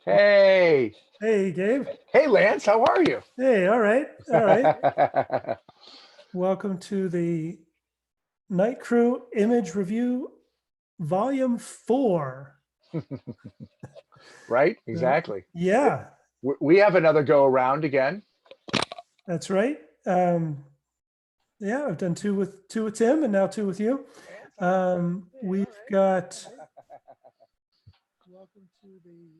Hey, Hey, Gabe. hey, Lance, how are you? Hey, all right. All right. Welcome to the Night Crew Image Review Volume 4. Right, exactly. Yeah, We have another go around again. that's right. Yeah, I've done two with Tim and now two with you. We've got welcome to the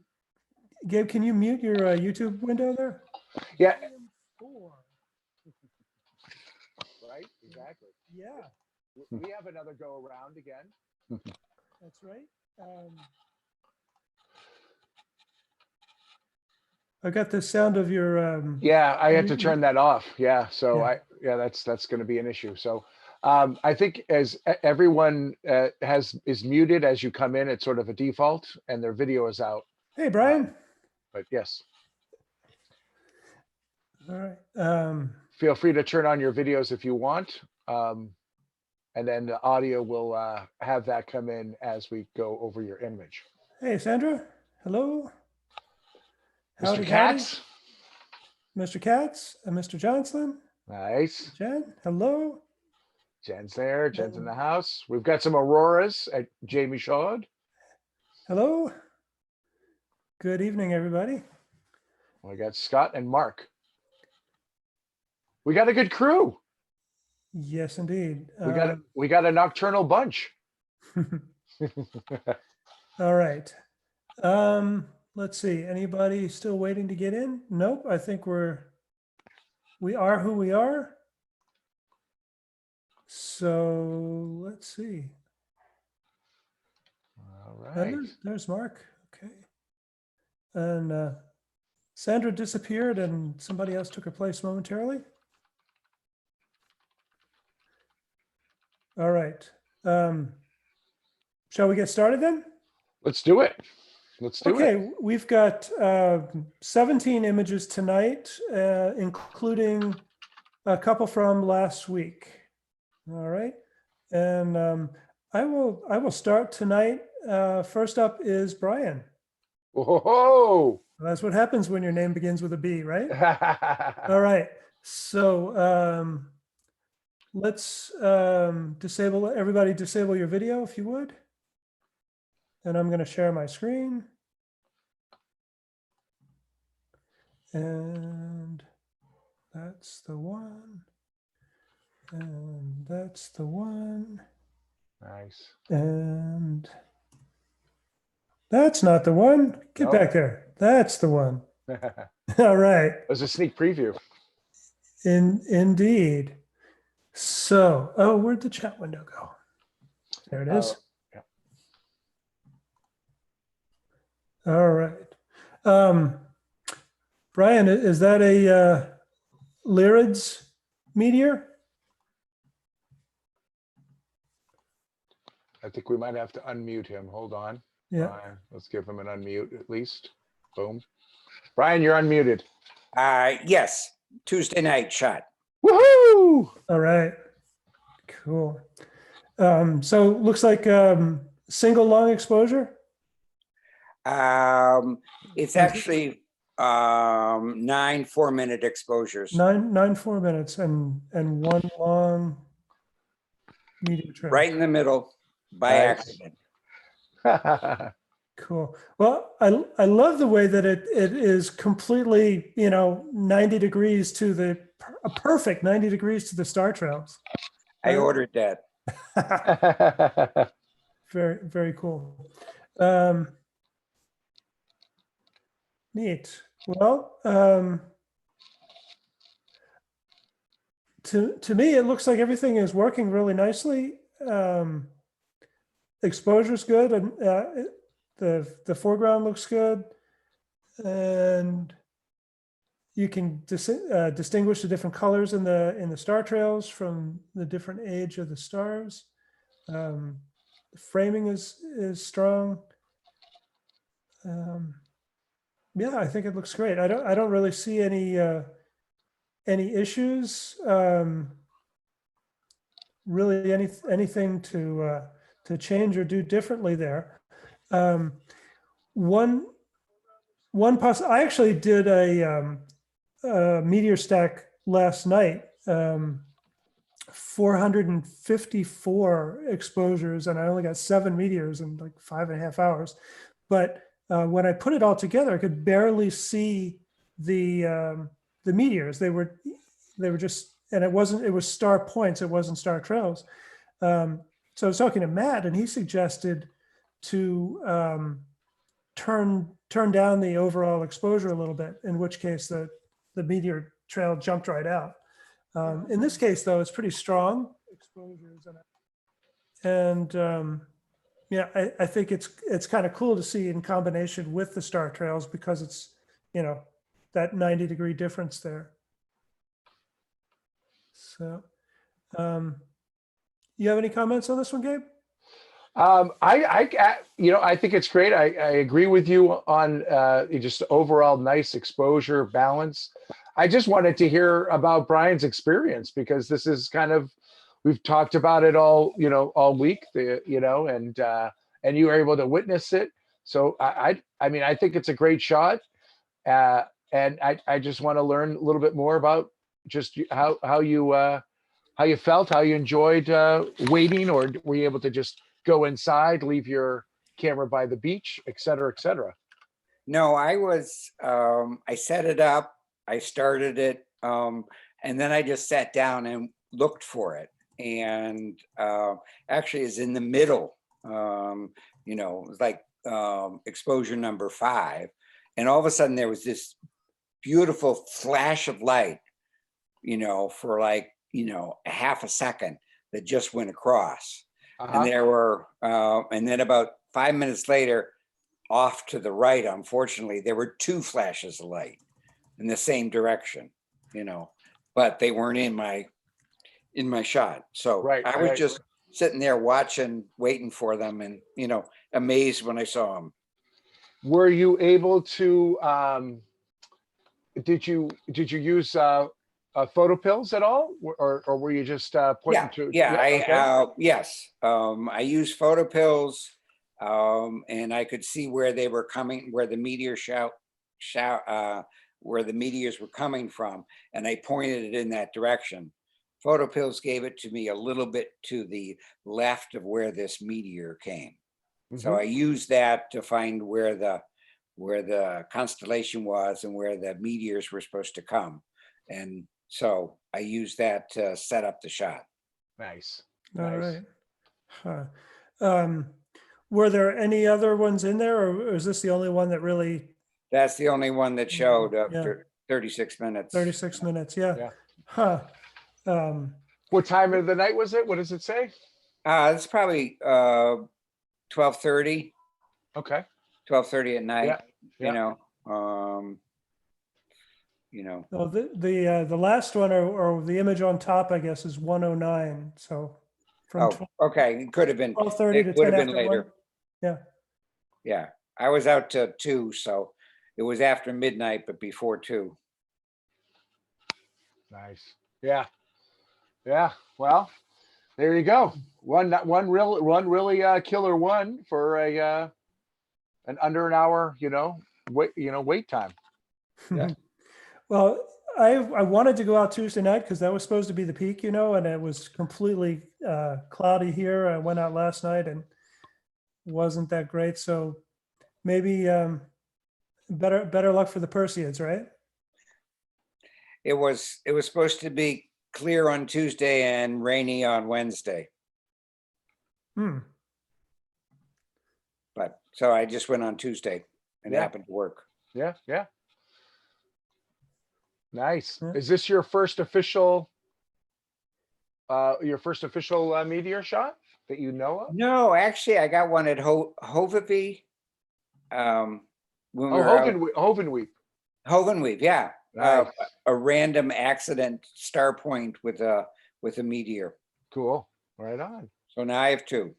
Gabe, can you mute your YouTube window there? Yeah, Volume 4. right, exactly. Yeah, We have another go around again. that's right. I got the sound of your Yeah, I had to turn that off. Yeah, so Yeah. that's going to be an issue. So I think as everyone is muted as you come in, it's sort of a default, and their video is out. Hey, Brian. But yes, All right. feel free to turn on your videos if you want. And then the audio will have that come in as we go over your image. Hey, Sandra. Hello. Mr. Katz. Mr. Katz and Mr. Johnson. Nice. Jen, hello. Jen's there. Jen's in the house. We've got some auroras at Jamie Shaw. Hello. Good evening, everybody. We got Scott and Mark. We got a good crew. Yes, indeed. We got a nocturnal bunch. All right. Let's see. Anybody still waiting to get in? Nope. I think we are who we are. So let's see. All right. There's Mark. Okay. And Sandra disappeared and somebody else took her place momentarily. All right. Shall we get started then? Let's do it. Let's do it. Okay, we've got 17 images tonight, including a couple from last week. All right, and I will start tonight. First up is Brian. Whoa! That's what happens when your name begins with a B, right? All right. So let's disable your video if you would. And I'm going to share my screen. And that's the one. And that's the one. Nice. And that's not the one. Get back there. That's the one. All right. It was a sneak preview. Indeed. So, where'd the chat window go? There it is. Yeah. All right. Brian, is that a Lyrids meteor? I think we might have to unmute him. Hold on. Yeah. Let's give him an unmute at least. Boom. Brian, you're unmuted. Yes. Tuesday night shot. Woohoo! All right. Cool. So looks like single long exposure. It's actually 9 4-minute exposures. Nine 4 minutes and one long medium trim. Right in the middle by accident. Cool. Well, I love the way that it is completely, 90 degrees to a perfect 90 degrees to the star trails. I ordered that. Very, very cool. Neat. Well, to me, it looks like everything is working really nicely. Exposure's good, and the foreground looks good, and you can distinguish the different colors in the star trails from the different age of the stars. The framing is strong. Yeah, I think it looks great. I don't really see any issues. Really, anything to change or do differently there. One I actually did a meteor stack last night. 454 exposures, and I only got 7 meteors in like 5.5 hours. But when I put it all together, I could barely see the meteors. They were just, and it was star points. It wasn't star trails. So I was talking to Matt, and he suggested to turn down the overall exposure a little bit, in which case the meteor trail jumped right out. In this case, though, it's pretty strong exposures, and yeah, I think it's kind of cool to see in combination with the star trails, because it's, that 90-degree difference there. So, you have any comments on this one, Gabe? I think it's great. I agree with you on just overall nice exposure balance. I just wanted to hear about Brian's experience, because this is kind of, we've talked about it all, all week, and you were able to witness it. So I mean, I think it's a great shot. And I just want to learn a little bit more about just how you felt, how you enjoyed waiting, or were you able to just go inside, leave your camera by the beach, et cetera, et cetera? No, I set it up, I started it, and then I just sat down and looked for it. And actually is in the middle, it was like exposure number 5. And all of a sudden there was this beautiful flash of light, for like, a half a second that just went across. And there were, and then about 5 minutes later, off to the right, unfortunately, there were 2 flashes of light in the same direction, but they weren't in my shot. So Right, I was right. just sitting there watching, waiting for them, and, amazed when I saw them. Were you able to, did you use photo pills at all, or were you just pointing to? Yes. I used photo pills, and I could see where they were coming, where the meteor where the meteors were coming from, and I pointed it in that direction. Photo pills gave it to me a little bit to the left of where this meteor came. So I used that to find where the constellation was and where the meteors were supposed to come. And so I used that to set up the shot. Nice. All Nice. right. Huh. Were there any other ones in there, or is this the only one that really? That's the only one that showed Yeah. after 36 minutes. 36 minutes, yeah. Yeah. Huh. What time of the night was it? What does it say? It's probably 12:30. Okay. 12:30 at night. Yeah. Well, the last one, or the image on top, I guess, is 109. So from Okay. It could have been. 12:30 to It would 10 have been after 1. later. Yeah. Yeah. I was out to 2, so it was after midnight, but before 2. Nice. Yeah. Yeah. Well, there you go. One really killer one for an under an hour, wait time. Yeah. Well, I wanted to go out Tuesday night because that was supposed to be the peak, and it was completely cloudy here. I went out last night and wasn't that great. So maybe better luck for the Perseids, right? It was supposed to be clear on Tuesday and rainy on Wednesday. But so I just went on Tuesday and happened to work. Yeah. Yeah. Nice. Yeah. Is this your first official meteor shot that you know of? No, actually, I got one at Hovevy. When we were out. Hovenweep. Hovenweep, yeah. Nice. A random accident star point with a meteor. Cool. Right on. So now I have 2.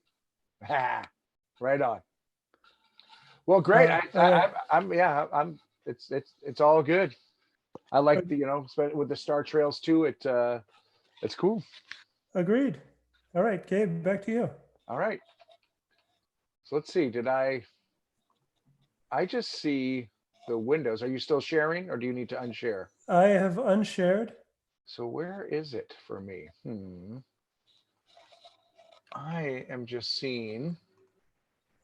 Right on. Well, great. It's all good. I like with the star trails too. It's cool. Agreed. All right, Gabe, back to you. All right. So let's see. I just see, the windows. Are you still sharing or do you need to unshare? I have unshared. So where is it for me? I am just seeing.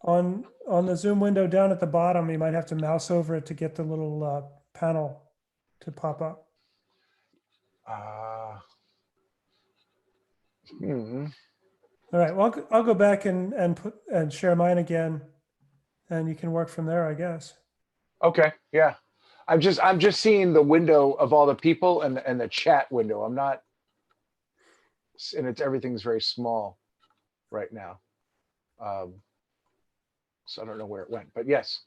On the Zoom window down at the bottom, you might have to mouse over it to get the little panel to pop up. Uh, hmm. All right, well, I'll go back and share mine again, and you can work from there, I guess. Okay, yeah. I'm just seeing the window of all the people and the chat window. I'm not, and everything's very small right now. So I don't know where it went, but yes.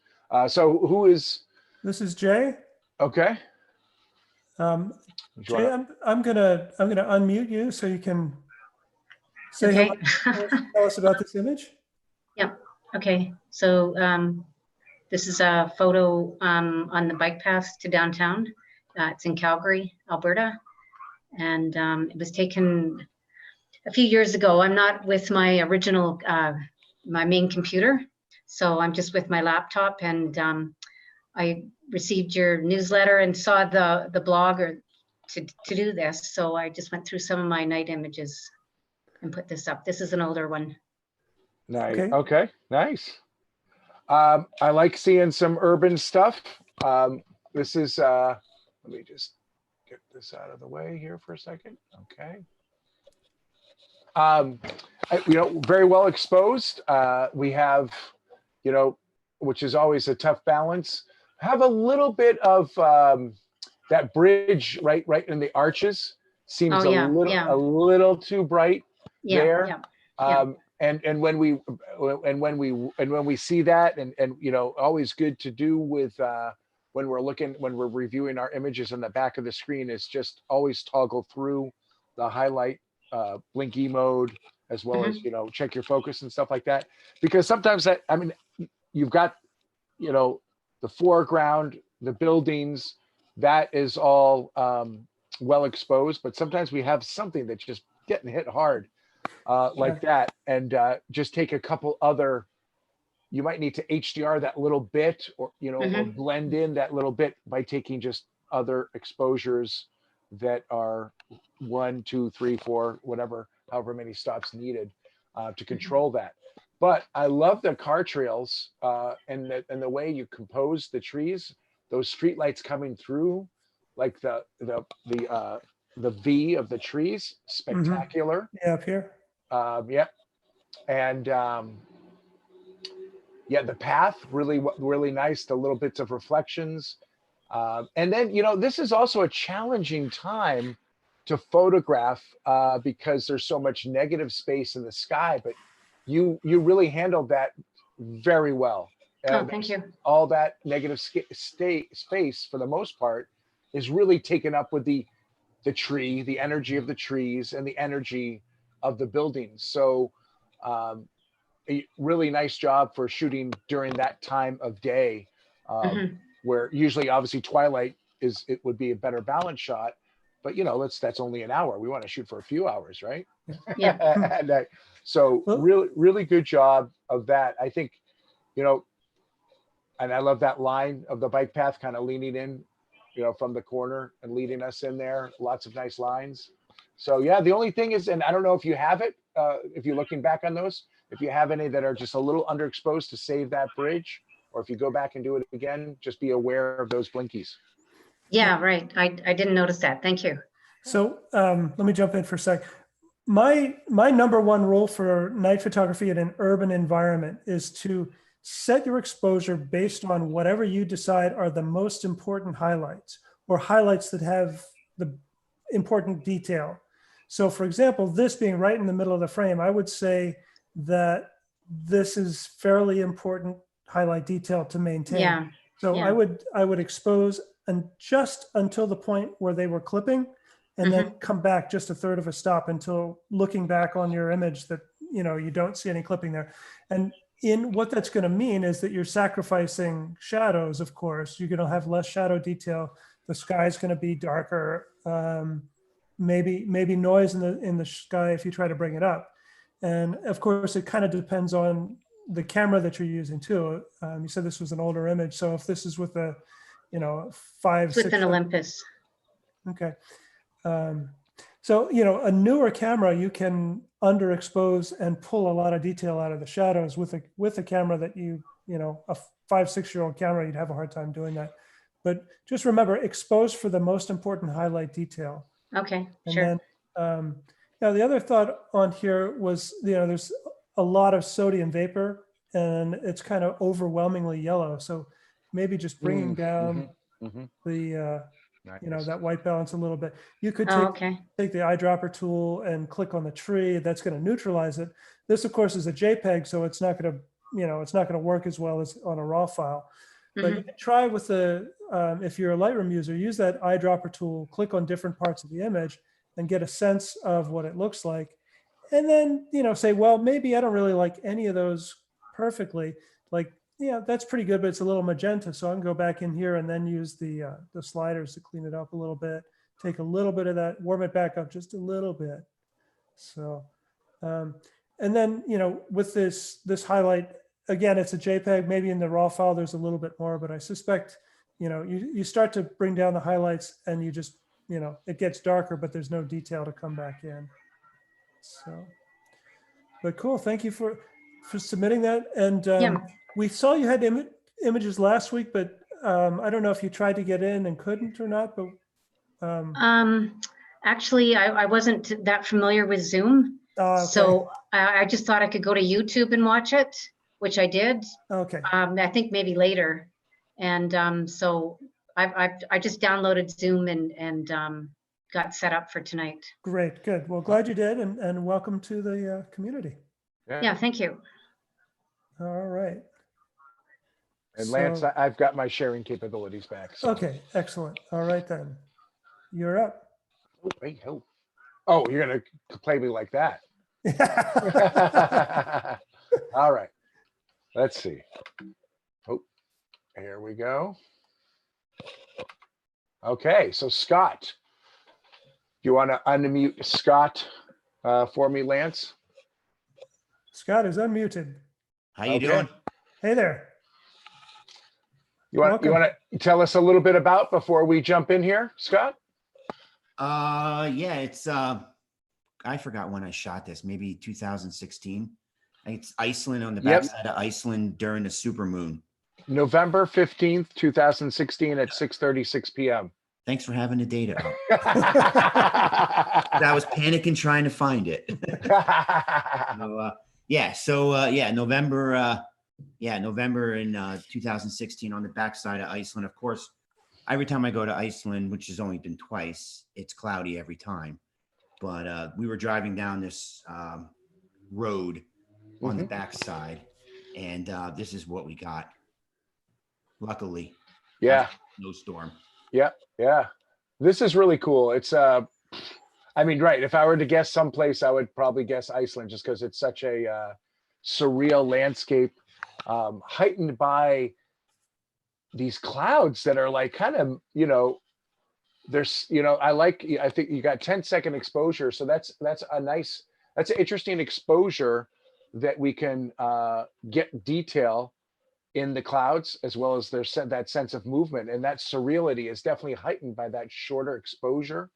So who is? This is Jay. Okay. Um, Do you Jay, wanna- I'm gonna unmute you so you can say Okay. hello. Tell us about this image. Yep. Okay. So this is a photo on the bike path to downtown. It's in Calgary, Alberta, and it was taken a few years ago. I'm not with my original, my main computer, so I'm just with my laptop. And I received your newsletter and saw the blog to do this. So I just went through some of my night images and put this up. This is an older one. Nice. Okay. Okay. Nice. I like seeing some urban stuff. This is. Let me just get this out of the way here for a second. Okay. Very well exposed. We have, which is always a tough balance. Have a little bit of that bridge right in the arches. Seems Oh, yeah, yeah. a little too bright Yeah. there. Yeah. Yeah. And when we see that, and always good to do with when we're reviewing our images on the back of the screen is just always toggle through the highlight blinky mode, as well as check your focus and stuff like that, because sometimes you've got the foreground, the buildings, that is all well exposed, but sometimes we have something that's just getting hit hard like that, and just take a couple other. You might need to HDR that little bit, or or blend in that little bit by taking just other exposures that are 1, 2, 3, 4, whatever, however many stops needed to control that. But I love the car trails and the way you compose the trees, those street lights coming through, like the V of the trees, spectacular. Yeah, up here. Yeah, and yeah, the path really nice. The little bits of reflections, and then this is also a challenging time to photograph because there's so much negative space in the sky. But you really handled that very well. Oh, thank you. All that negative space for the most part is really taken up with the tree, the energy of the trees, and the energy of the buildings. So a really nice job for shooting during that time of day, where usually obviously twilight would be a better balance shot, but that's only an hour. We want to shoot for a few hours, right? Yeah. And so really good job of that. I think, and I love that line of the bike path kind of leaning in, from the corner and leading us in there. Lots of nice lines. So yeah, the only thing is, and I don't know if you have it, if you're looking back on those, if you have any that are just a little underexposed, to save that bridge, or if you go back and do it again, just be aware of those blinkies. Yeah, right. I didn't notice that. Thank you. So let me jump in for a sec. My number one rule for night photography in an urban environment is to set your exposure based on whatever you decide are the most important highlights, or highlights that have the important detail. So for example, this being right in the middle of the frame, I would say that this is fairly important highlight detail to maintain. Yeah. So yeah. I would expose and just until the point where they were clipping, and then come back just a third of a stop until looking back on your image that you don't see any clipping there. And in what that's going to mean is that you're sacrificing shadows. Of course, you're going to have less shadow detail. The sky is going to be darker. Maybe noise in the sky if you try to bring it up. And of course, it kind of depends on the camera that you're using too. You said this was an older image, so if this is with a you know, 5, It's with 6 an foot. Olympus. Okay. So, you know, a newer camera, you can underexpose and pull a lot of detail out of the shadows with a camera that you know, a 5, 6-year-old camera, you'd have a hard time doing that. But just remember, expose for the most important highlight detail. Okay, And sure. then, now the other thought on here was, you know, there's a lot of sodium vapor and it's kind of overwhelmingly yellow. So maybe just bringing down the, you know, that white balance a little bit. You could Oh, take okay. the eyedropper tool and click on the tree. That's going to neutralize it. This, of course, is a JPEG, so it's not going to, you know, it's not going to work as well as on a raw file. But you can try with the, if you're a Lightroom user, use that eyedropper tool, click on different parts of the image and get a sense of what it looks like. And then, you know, say, well, maybe I don't really like any of those perfectly. Like, yeah, that's pretty good, but it's a little magenta. So I can go back in here and then use the sliders to clean it up a little bit, take a little bit of that, warm it back up just a little bit. So, and then, you know, with this highlight, again, it's a JPEG, maybe in the raw file, there's a little bit more, but I suspect, you know, you start to bring down the highlights and you just, you know, it gets darker, but there's no detail to come back in. So, but cool. Thank you for submitting that. And Yeah. we saw you had images last week, but I don't know if you tried to get in and couldn't or not, but. Actually, I wasn't that familiar with Zoom. Okay. So I just thought I could go to YouTube and watch it, which I did. Okay. I think maybe later. And so I just downloaded Zoom and got set up for tonight. Great. Good. Well, glad you did. And welcome to the community. Yeah, thank you. All right. And Lance, I've got my sharing capabilities back. So. Okay, excellent. All right, then. You're up. Oh, wait, oh, you're going to play me like that. All right. Let's see. Oh, here we go. Okay, so Scott, you want to unmute Scott for me, Lance? Scott is unmuted. How you doing? Hey there. You want to tell us a little bit about before we jump in here, Scott? Yeah, it's I forgot when I shot this, maybe 2016. It's Iceland, on the backside of Iceland during the supermoon. November 15th, 2016 at 6:36 p.m. Thanks for having the data up. I was panicking trying to find it. November in 2016 on the backside of Iceland. Of course, every time I go to Iceland, which has only been twice, it's cloudy every time. But we were driving down this road on the backside, and this is what we got. Luckily, yeah, no storm. Yeah. This is really cool. It's I mean, right. If I were to guess someplace, I would probably guess Iceland, just because it's such a surreal landscape, heightened by these clouds that are like kind of, you know, there's, you know, I think you got 10-second exposure. So that's an interesting exposure that we can get detail in the clouds, as well as there's that sense of movement, and that surreality is definitely heightened by that shorter exposure.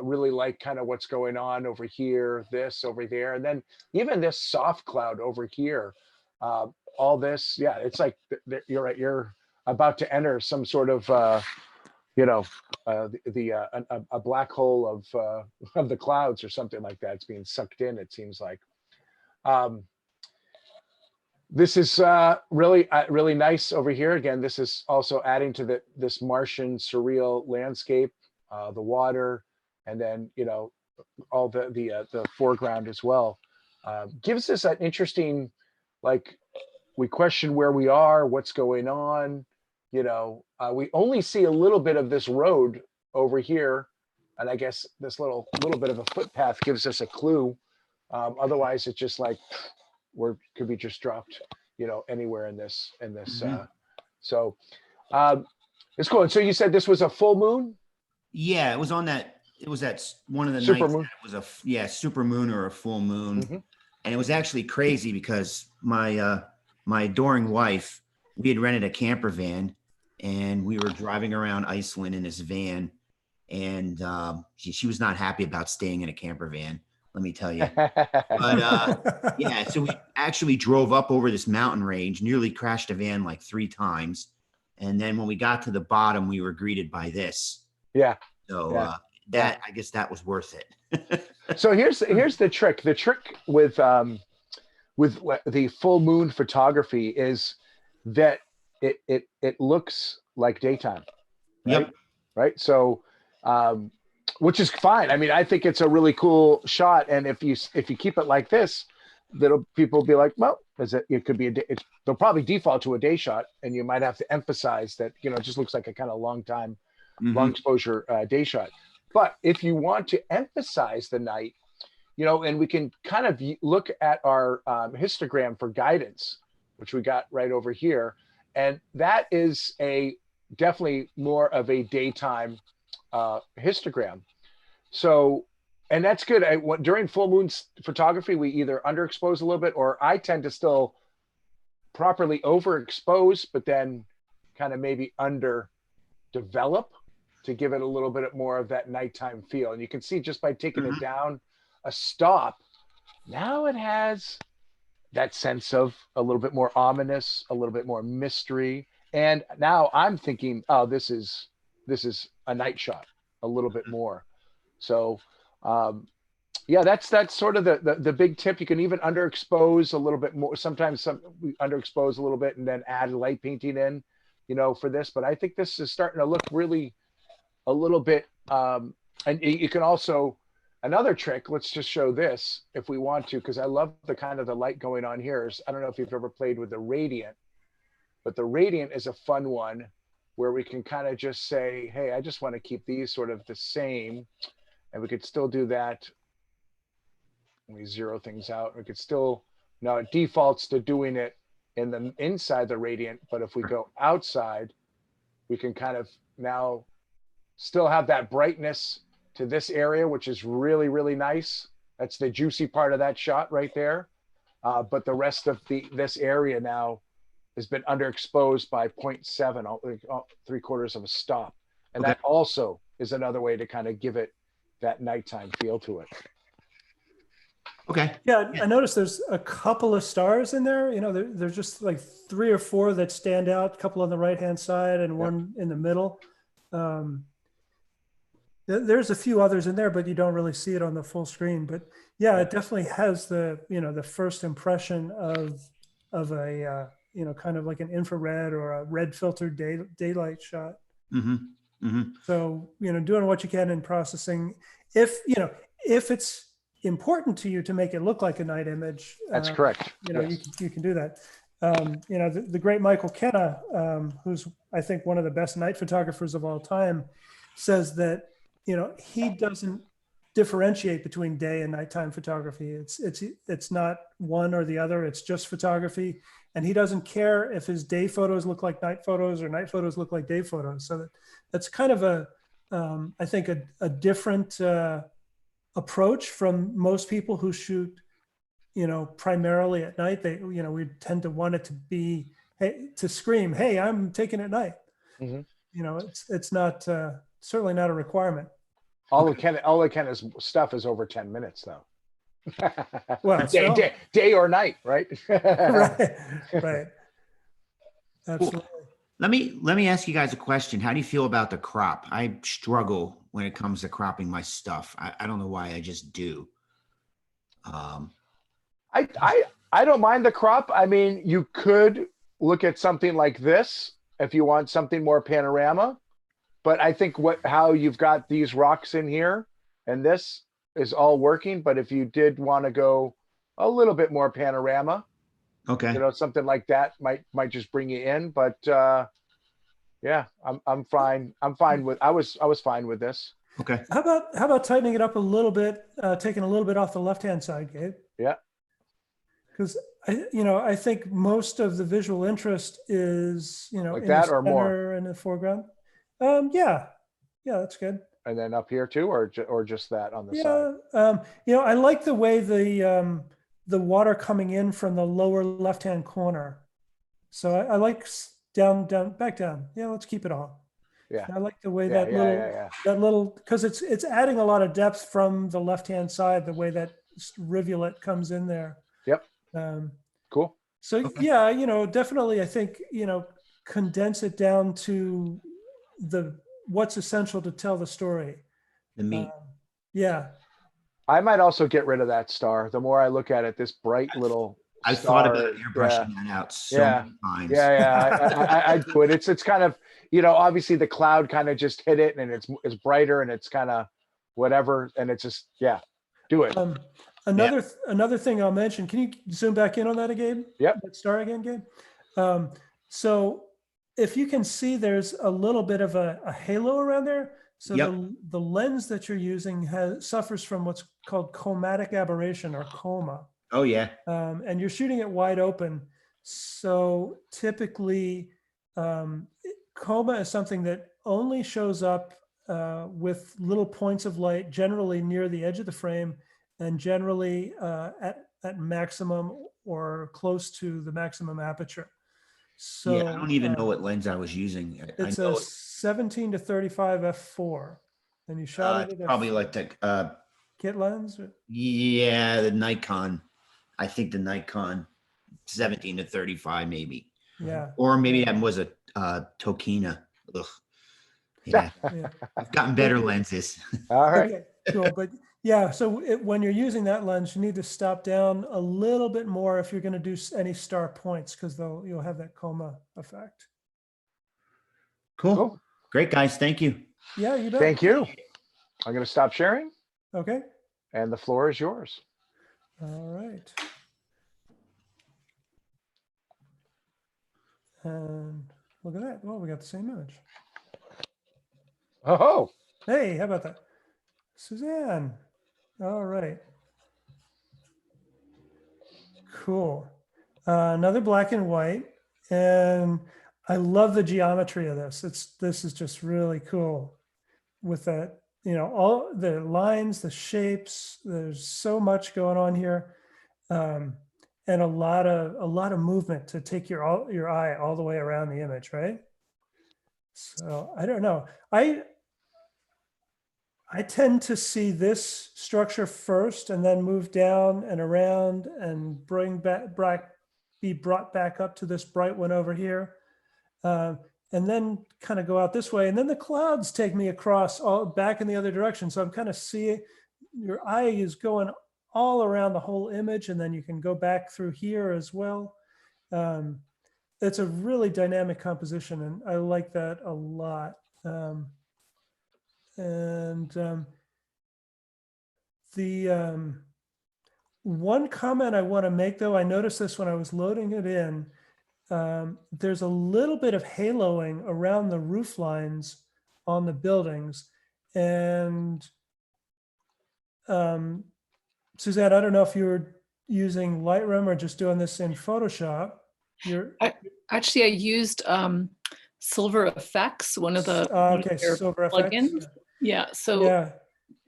Really like kind of what's going on over here, this over there, and then even this soft cloud over here. All this, yeah, it's like you're right. You're about to enter some sort of, a black hole of the clouds or something like that. It's being sucked in. It seems like. This is really nice over here. Again, this is also adding to this Martian surreal landscape, the water, and then, you know, all the foreground as well. Gives us an interesting, like, we question where we are, what's going on. You know, we only see a little bit of this road over here, and I guess this little bit of a footpath gives us a clue. Otherwise, it's just like could be just dropped, you know, anywhere in this. So it's cool. And so you said this was a full moon? Yeah, it was on that. It was that one of the super nights. Moon. It was a super moon or a full moon, and it was actually crazy because my adoring wife, we had rented a camper van, and we were driving around Iceland in this van, and she was not happy about staying in a camper van, let me tell you. But yeah, so we actually drove up over this mountain range, nearly crashed a van like 3 times. And then when we got to the bottom, we were greeted by this. Yeah. So Yeah. that, I guess that was worth it. So here's the trick. The trick with the full moon photography is that it looks like daytime, right? Yep. Right. So, which is fine. I mean, I think it's a really cool shot, and if you keep it like this, people will be like, well, it could be they'll probably default to a day shot, and you might have to emphasize that, it just looks like a kind of long exposure day shot. But if you want to emphasize the night, and we can kind of look at our histogram for guidance, which we got right over here. And that is definitely more of a daytime histogram. So, and that's good. During full moon photography, we either underexpose a little bit, or I tend to still properly overexpose, but then kind of maybe underdevelop to give it a little bit more of that nighttime feel. And you can see just by taking it down a stop, now it has that sense of a little bit more ominous, a little bit more mystery. And now I'm thinking, oh, this is a night shot a little bit more. So yeah, that's sort of the big tip. You can even underexpose a little bit more. Sometimes we underexpose a little bit and then add light painting in, for this. But I think this is starting to look really a little bit, and you can also, another trick, let's just show this if we want to, because I love the kind of the light going on here. I don't know if you've ever played with the Radiant, but the Radiant is a fun one where we can kind of just say, hey, I just want to keep these sort of the same. And we could still do that. We zero things out. We could still, now it defaults to doing it inside the Radiant, but if we go outside, we can kind of now still have that brightness to this area, which is really, really nice. That's the juicy part of that shot right there. But the rest of this area now has been underexposed by 0.7, 3/4 of a stop. And that also is another way to kind of give it that nighttime feel to it. Okay. Yeah, I noticed there's a couple of stars in there. There's just like 3 or 4 that stand out, a couple on the right-hand side and one in the middle. There's a few others in there, but you don't really see it on the full screen. But yeah, it definitely has the first impression of a kind of like an infrared or a red filtered daylight shot. So doing what you can in processing. If it's important to you to make it look like a night image, that's correct. You can do that. The great Michael Kenna, who's I think one of the best night photographers of all time, says that he doesn't differentiate between day and nighttime photography. It's not one or the other. It's just photography, and he doesn't care if his day photos look like night photos or night photos look like day photos. So that's kind of I think a different approach from most people who shoot primarily at night. We tend to want it to be, to scream, hey, I'm taking at night. It's not certainly not a requirement. All of Kenna's stuff is over 10 minutes though. Well, day or night, right? right. Absolutely. Let me ask you guys a question. How do you feel about the crop? I struggle when it comes to cropping my stuff. I don't know why, I just do. I don't mind the crop. I mean, you could look at something like this if you want something more panorama, but I think how you've got these rocks in here and this is all working. But if you did want to go a little bit more panorama, okay, something like that might just bring you in. But yeah, I'm fine. I was fine with this. Okay. How about tightening it up a little bit, taking a little bit off the left-hand side, Gabe? Yeah. Because I think most of the visual interest is like in that the or more in the foreground. Yeah, that's good. And then up here too, or just that on the side. I like the way the water coming in from the lower left-hand corner. So I like down, back down. Yeah, let's keep it on. Yeah. I like the way Yeah, that yeah, little, yeah, because it's adding a lot of depth from the left-hand side, the way that rivulet comes in there. Yep. Um, Cool. so Okay. yeah, definitely, I think, condense it down to what's essential to tell the story. The meat. Yeah. I might also get rid of that star. The more I look at it, this bright little I star. thought about airbrushing that out so Yeah. many times. Yeah. I do it. It's kind of, obviously the cloud kind of just hit it and it's brighter and it's kind of whatever. And it's just, yeah, do it. Another thing I'll mention, can you zoom back in on that again? Yep. That star again, Gabe? So if you can see, there's a little bit of a halo around there. So Yep. the lens that you're using suffers from what's called chromatic aberration, or coma. Oh yeah. And you're shooting it wide open. So typically, coma is something that only shows up with little points of light, generally near the edge of the frame, and generally at maximum or close to the maximum aperture. So Yeah, I don't even know what lens I was using. it's I know a 17 to 35 f4, and you shot it it's at probably a like the kit lens. yeah, the Nikon. I think the Nikon 17 to 35 maybe. Yeah. Or maybe that was a Tokina. Ugh. Yeah. Yeah. I've gotten better lenses. All right. Okay, cool. But yeah, so when you're using that lens, you need to stop down a little bit more if you're going to do any star points, because you'll have that coma effect. Cool. Cool. Great, guys. Thank you. Yeah, you bet. Thank you. I'm going to stop sharing Okay. and the floor is yours. All right. And look at that. Well, we got the same image. Oh, Hey, how about that? Suzanne. All right. Cool. Another black and white. And I love the geometry of this. This is just really cool with that, all the lines, the shapes. There's so much going on here. And a lot of movement to take your eye all the way around the image, right? So I don't know. I tend to see this structure first and then move down and around and be brought back up to this bright one over here. And then kind of go out this way. And then the clouds take me across all back in the other direction. So I'm kind of seeing your eye is going all around the whole image, and then you can go back through here as well. It's a really dynamic composition, and I like that a lot. The one comment I want to make, though, I noticed this when I was loading it in. There's a little bit of haloing around the roof lines on the buildings, and Suzanne, I don't know if you were using Lightroom or just doing this in Photoshop. Actually, I used Silver Effects, one of the okay, Silver plugins. Effects. Yeah, so Yeah,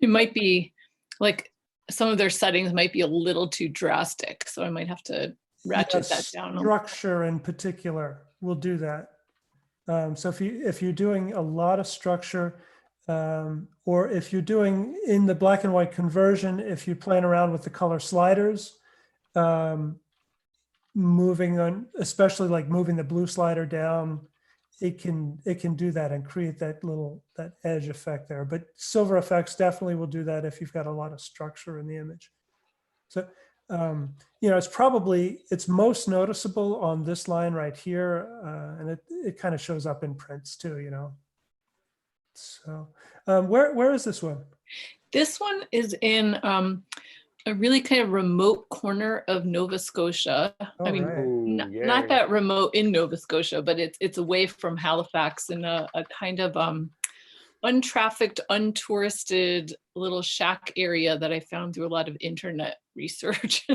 it might be like some of their settings might be a little too drastic, so I might have to ratchet that down. Structure in particular will do that. So if you're doing a lot of structure, or if you're doing in the black and white conversion, if you're playing around with the color sliders, moving on, especially like moving the blue slider down, it can do that and create that edge effect there. But Silver Effects definitely will do that if you've got a lot of structure in the image. So it's most noticeable on this line right here, and it kind of shows up in prints too, So where is this one? This one is in a really kind of remote corner of Nova Scotia. I mean, Right. Ooh, not yay. that remote in Nova Scotia, but it's away from Halifax in a kind of untrafficked, untouristed little shack area that I found through a lot of internet research.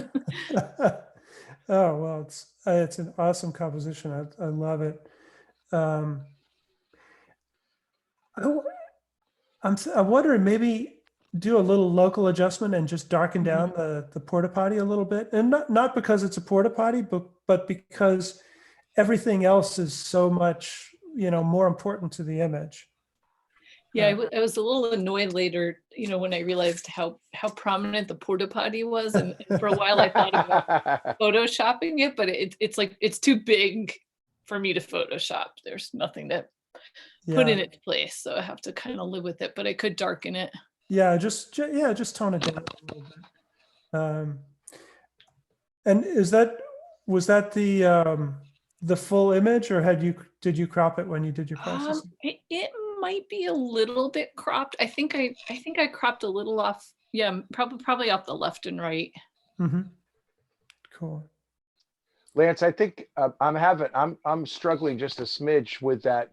Oh, well, it's an awesome composition. I love it. I'm wondering, maybe do a little local adjustment and just darken down the porta potty a little bit, and not because it's a porta potty, but because everything else is so much, more important to the image. Yeah, I was a little annoyed later, when I realized how prominent the porta potty was, and for a while I thought about photoshopping it, but it's like it's too big for me to Photoshop. There's nothing to put in its place, so I have to kind of live with it. But I could darken it. Yeah, just tone it down a little bit. And was that the full image, or did you crop it when you did your processing? It might be a little bit cropped. I think I cropped a little off. Yeah, probably off the left and right. Mm-hmm. Cool. Lance, I think I'm struggling just a smidge with that.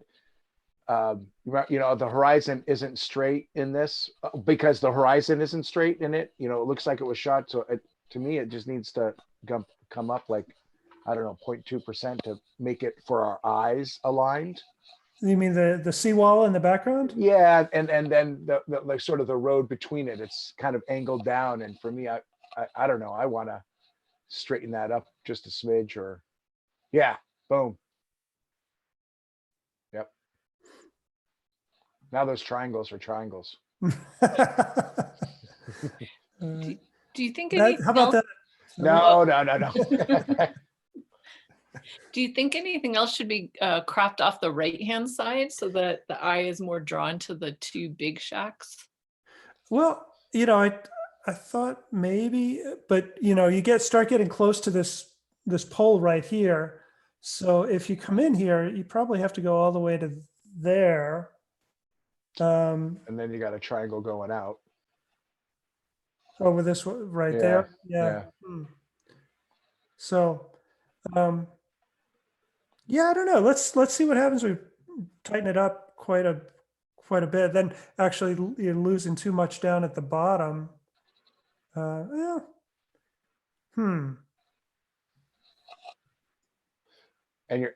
The horizon isn't straight in this because the horizon isn't straight in it. It looks like it was shot. So to me, it just needs to come up like, I don't know, 0.2% to make it for our eyes aligned. You mean the seawall in the background? Yeah, and then the like sort of the road between it, it's kind of angled down. And for me, I don't know, I want to straighten that up just a smidge, or yeah, boom. Yep. Now those triangles are triangles. Do you think how about that? No. Do you think anything else should be cropped off the right-hand side so that the eye is more drawn to the two big shacks? Well, I thought maybe, but you start getting close to this pole right here. So if you come in here, you probably have to go all the way to there. And then you got a triangle going out. Over this right there. Yeah. So, yeah, I don't know. Let's see what happens. We tighten it up quite a bit. Then actually you're losing too much down at the bottom. Yeah. And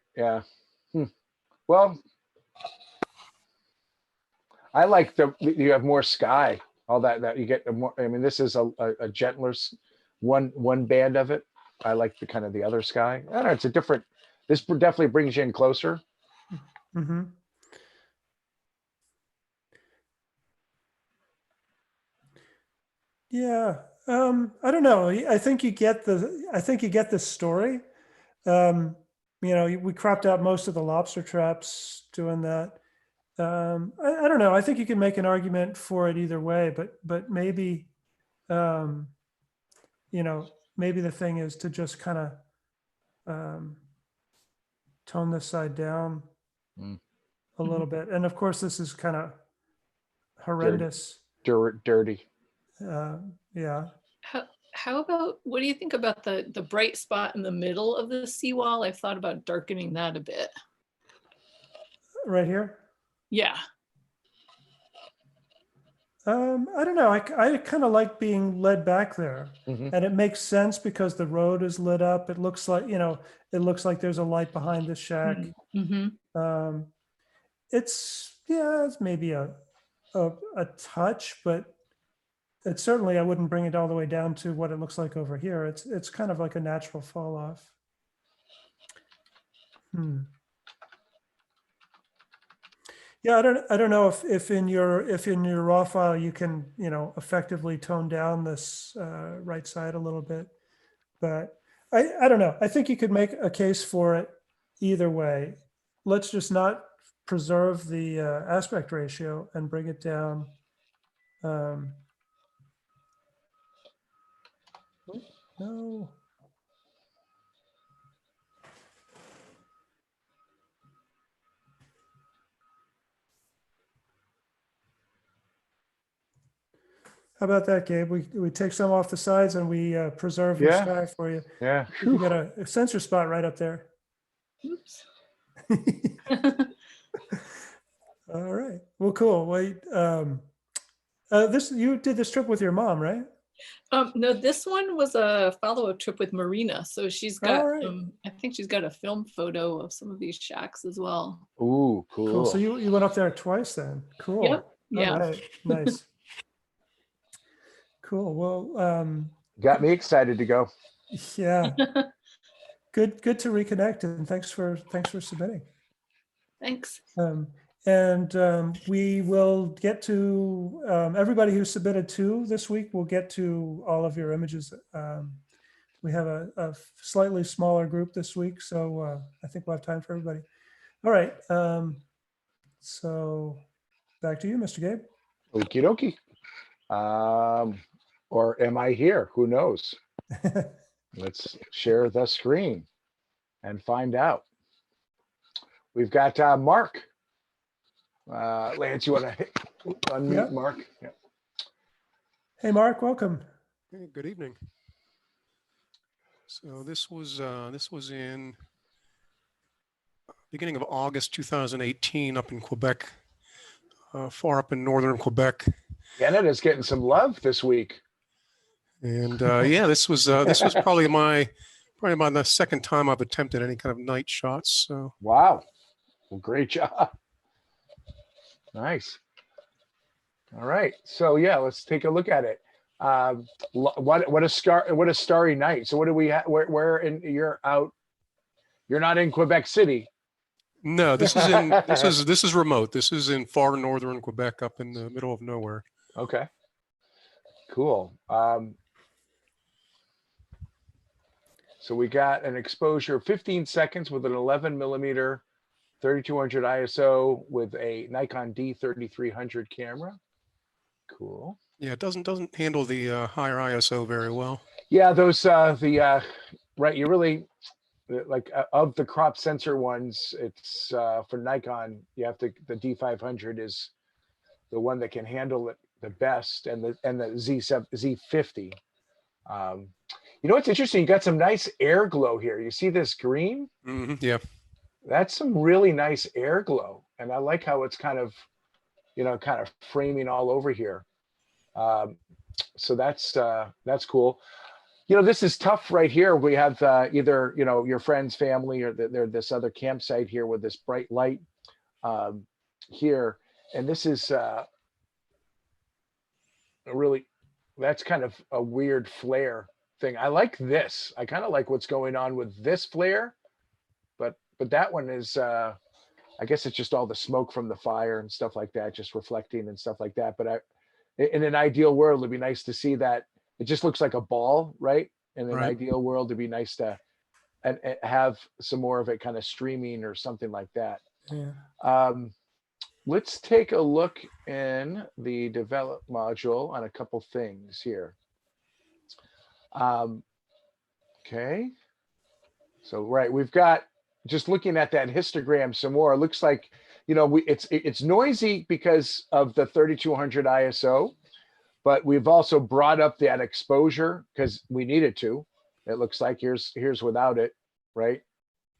well, I like you have more sky, all that you get more. I mean, this is a gentler one band of it. I like the kind of the other sky. I don't know. It's a different. This definitely brings you in closer. Mm-hmm. Yeah. I don't know. I think you get the story. We cropped out most of the lobster traps doing that. I don't know. I think you can make an argument for it either way, but maybe, maybe the thing is to just kind of tone this side down a little bit. And of course, this is kind of horrendous. Dirty. Yeah. How about, what do you think about the bright spot in the middle of the seawall? I've thought about darkening that a bit. Right here? Yeah. I don't know. I kind of like being led back there, Mm-hmm. and it makes sense because the road is lit up. It looks like, there's a light behind the shack. Mm-hmm. It's maybe a touch, but it's certainly, I wouldn't bring it all the way down to what it looks like over here. It's kind of like a natural fall off. Yeah, I don't know if in your raw file you can effectively tone down this right side a little bit, but I don't know. I think you could make a case for it either way. Let's just not preserve the aspect ratio and bring it down. No. How about that, Gabe? We take some off the sides and we preserve your sky for you. Yeah. You got a sensor spot right up there. Oops. All right. Well, cool. Wait. You did this trip with your mom, right? No, this one was a follow-up trip with Marina. So she's got, right. I think she's got a film photo of some of these shacks as well. Ooh, cool. So you went up there twice then. Cool. Yep. Yeah. All right. Nice. Cool. Well, got me excited to go. yeah. Good to reconnect, and thanks for submitting. Thanks. We will get to everybody who submitted two this week. We'll get to all of your images. We have a slightly smaller group this week, so I think we'll have time for everybody. All right. So back to you, Mr. Gabe. Okie dokie. Or am I here? Who knows? Let's share the screen and find out. We've got Mark. Lance, you want to unmute Yep. Mark? Yeah. Hey, Mark, welcome. Hey, good evening. So this was in beginning of August 2018 up in Quebec, far up in northern Quebec. Canada is getting some love this week. And yeah, this was probably about the second time I've attempted any kind of night shots. So Wow. Well, great job. Nice. All right. So yeah, let's take a look at it. What a starry night. So what do we have? Where in you're out? You're not in Quebec City. no, this is remote. This is in far northern Quebec, up in the middle of nowhere. Okay. Cool. So we got an exposure of 15 seconds with an 11 millimeter 3200 ISO with a Nikon D3300 camera. Cool. Yeah, it doesn't handle the higher ISO very well. Yeah, those right. You really like of the crop sensor ones. It's for Nikon. You have to the D500 is the one that can handle it the best, and the Z50. You know what's interesting? You got some nice air glow here. You see this green? Yeah. That's some really nice air glow, and I like how it's kind of framing all over here. So that's cool. You know, this is tough right here. We have either your friends, family, or they're this other campsite here with this bright light here, and this is really, that's kind of a weird flare thing. I like this. I kind of like what's going on with this flare, but that one is I guess it's just all the smoke from the fire and stuff like that, just reflecting and stuff like that. But in an ideal world, it'd be nice to see that it just looks like a ball, right? In an Right. ideal world, it'd be nice to and have some more of it kind of streaming or something like that. Yeah. Let's take a look in the develop module on a couple things here. Okay. So, right, we've got, just looking at that histogram some more, it looks like, it's noisy because of the 3200 ISO, but we've also brought up that exposure because we needed to. It looks like here's without it, right?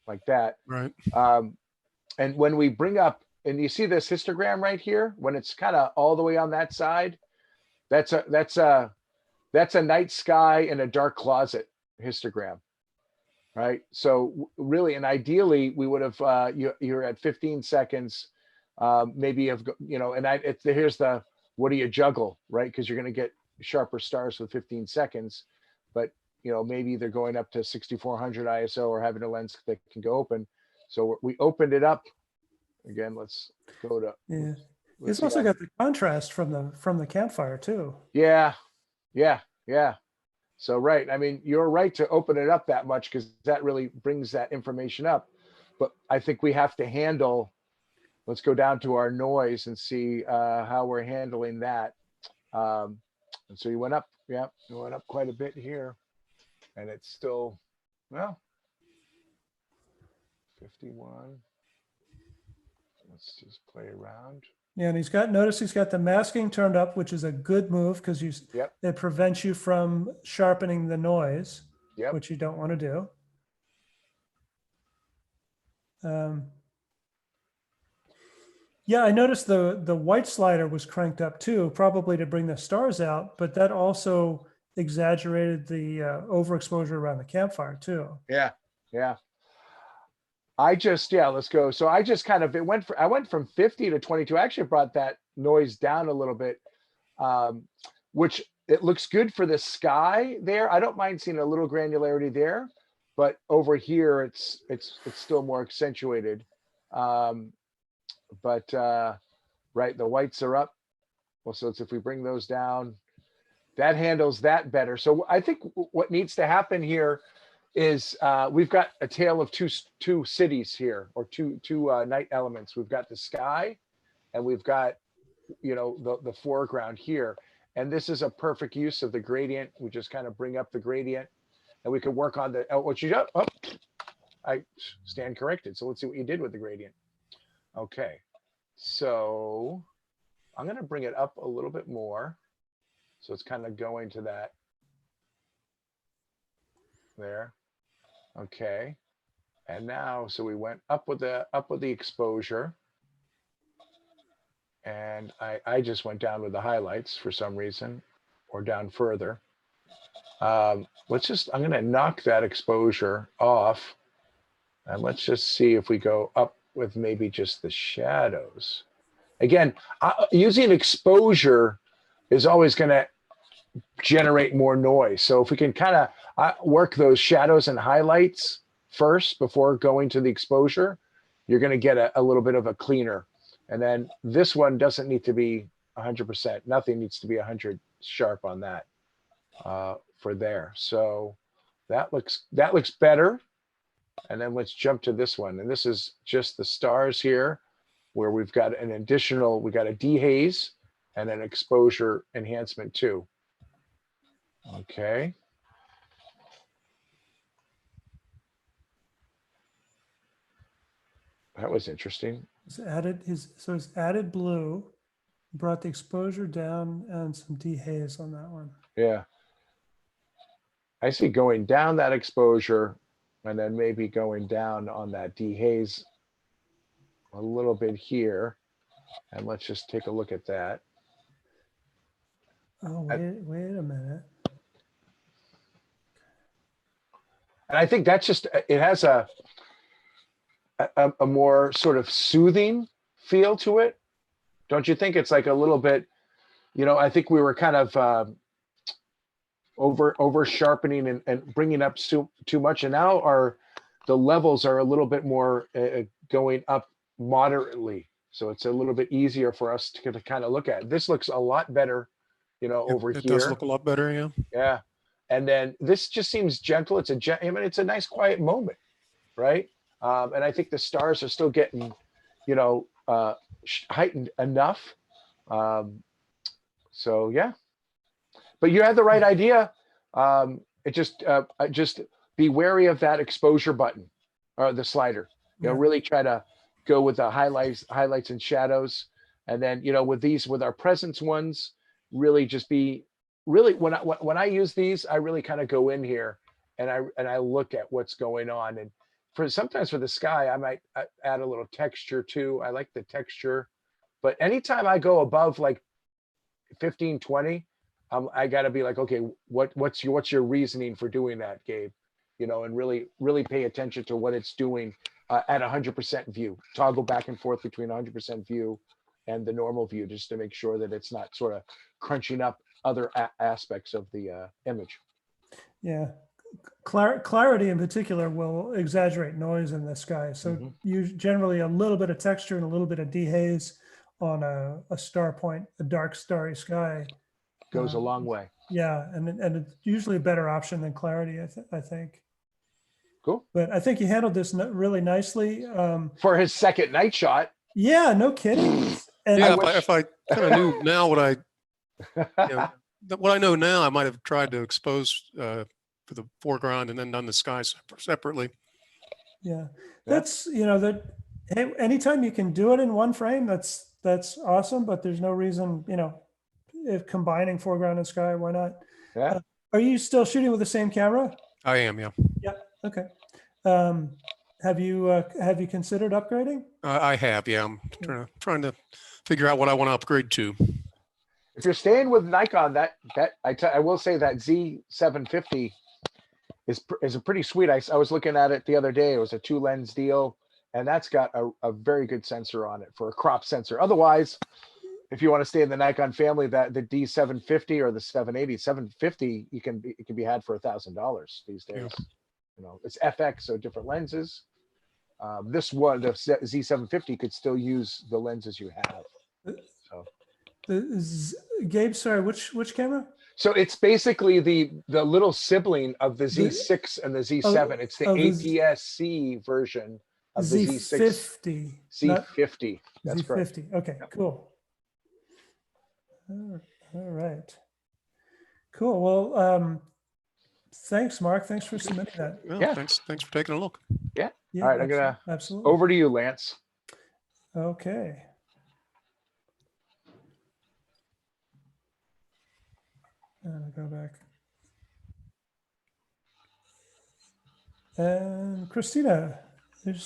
Like that. Right. And when we bring up, and you see this histogram right here, when it's kind of all the way on that side, that's a night sky in a dark closet histogram. Right. So really, and ideally, we would have you're at 15 seconds, maybe here's the what do you juggle, right? Because you're going to get sharper stars with 15 seconds, but maybe they're going up to 6400 ISO or having a lens that can go open. So we opened it up again. Let's go to. Yeah. Let's It's also see. got the contrast from the campfire too. Yeah. So, right. I mean, you're right to open it up that much because that really brings that information up. But I think we have to handle, let's go down to our noise and see how we're handling that. And so you went up, you went up quite a bit here. And it's still, 51. Let's just play around. Yeah, and notice he's got the masking turned up, which is a good move because it prevents you from sharpening the noise, which you don't want to do. Yeah, I noticed the white slider was cranked up too, probably to bring the stars out, but that also exaggerated the overexposure around the campfire too. Yeah. Let's go. So I just kind of, I went from 50 to 22. I actually brought that noise down a little bit, which it looks good for the sky there. I don't mind seeing a little granularity there, but over here it's still more accentuated. But right, the whites are up. Well, so it's if we bring those down, that handles that better. So I think what needs to happen here is we've got a tale of two cities here, or two night elements. We've got the sky, and we've got, you know, the foreground here. And this is a perfect use of the gradient. We just kind of bring up the gradient, and we can work on the what you got. Oh, I stand corrected. So let's see what you did with the gradient. Okay, so I'm going to bring it up a little bit more. So it's kind of going to that there. Okay. And now, so we went up with the exposure. And I just went down with the highlights for some reason, or down further. Let's just, I'm going to knock that exposure off. And let's just see if we go up with maybe just the shadows. Again, using exposure is always going to generate more noise. So if we can kind of work those shadows and highlights first before going to the exposure, you're going to get a little bit of a cleaner. And then this one doesn't need to be 100%. Nothing needs to be 100 sharp on that for there. So that looks better. And then let's jump to this one. And this is just the stars here, where we've got an additional, we got a dehaze and an exposure enhancement too. Okay. That was interesting. It's added blue, brought the exposure down, and some dehaze on that one. Yeah. I see going down that exposure and then maybe going down on that dehaze a little bit here. And let's just take a look at that. Oh, wait a minute. And I think that's just, it has a more sort of soothing feel to it. Don't you think? It's like a little bit, you know, I think we were kind of over sharpening and bringing up too much. And now the levels are a little bit more going up moderately. So it's a little bit easier for us to kind of look at. This looks a lot better, you know, over here. It does look a lot better, yeah. Yeah. And then this just seems gentle. I mean, it's a nice quiet moment, right? And I think the stars are still getting, you know, heightened enough. So yeah, but you had the right idea. It just be wary of that exposure button or the slider. You know, really try to go with the highlights and shadows. And then, you know, with our presence ones, really just be really, when I use these, I really kind of go in here and I look at what's going on. And sometimes for the sky, I might add a little texture too. I like the texture, but anytime I go above like 15, 20, I gotta be like, okay, what's your reasoning for doing that, Gabe? You know, and really pay attention to what it's doing at 100% view. Toggle back and forth between 100% view and the normal view, just to make sure that it's not sort of crunching up other aspects of the image. Yeah, clarity in particular will exaggerate noise in the sky. So you generally a little bit of texture and a little bit of dehaze on a star point, a dark starry sky goes a long way. Yeah, and it's usually a better option than clarity, I think. Cool. But I think you handled this really nicely. For his second night shot. Yeah, no kidding. And yeah, if I kind of knew now what what I know now, I might have tried to expose for the foreground and then done the skies separately. Yeah, that's, you know, that hey, anytime you can do it in one frame, that's awesome. But there's no reason, you know, if combining foreground and sky, why not? Yeah. Are you still shooting with the same camera? I am, yeah. Yeah. Okay. Have you considered upgrading? I have, yeah. I'm trying to figure out what I want to upgrade to. If you're staying with Nikon, I will say that Z750 is a pretty sweet. I was looking at it the other day. It was a 2-lens deal, and that's got a very good sensor on it for a crop sensor. Otherwise, if you want to stay in the Nikon family, that the D750 or the 780, 750, it can be had for $1,000 these days. it's FX, so different lenses. This one, the Z750, could still use the lenses you have. So, Gabe, sorry, which camera? so it's basically the little sibling of the The- Z6 and the Z7. It's the of the APS-C version of the Z6 Z50, not Z50. That's correct. Z50. Okay, cool. All right. Cool. Well, thanks, Mark. Thanks for submitting that. Well, Yeah. thanks for taking a look. Yeah, All right, I'm gonna absolutely. over to you, Lance. Okay. Go back. And Christina, is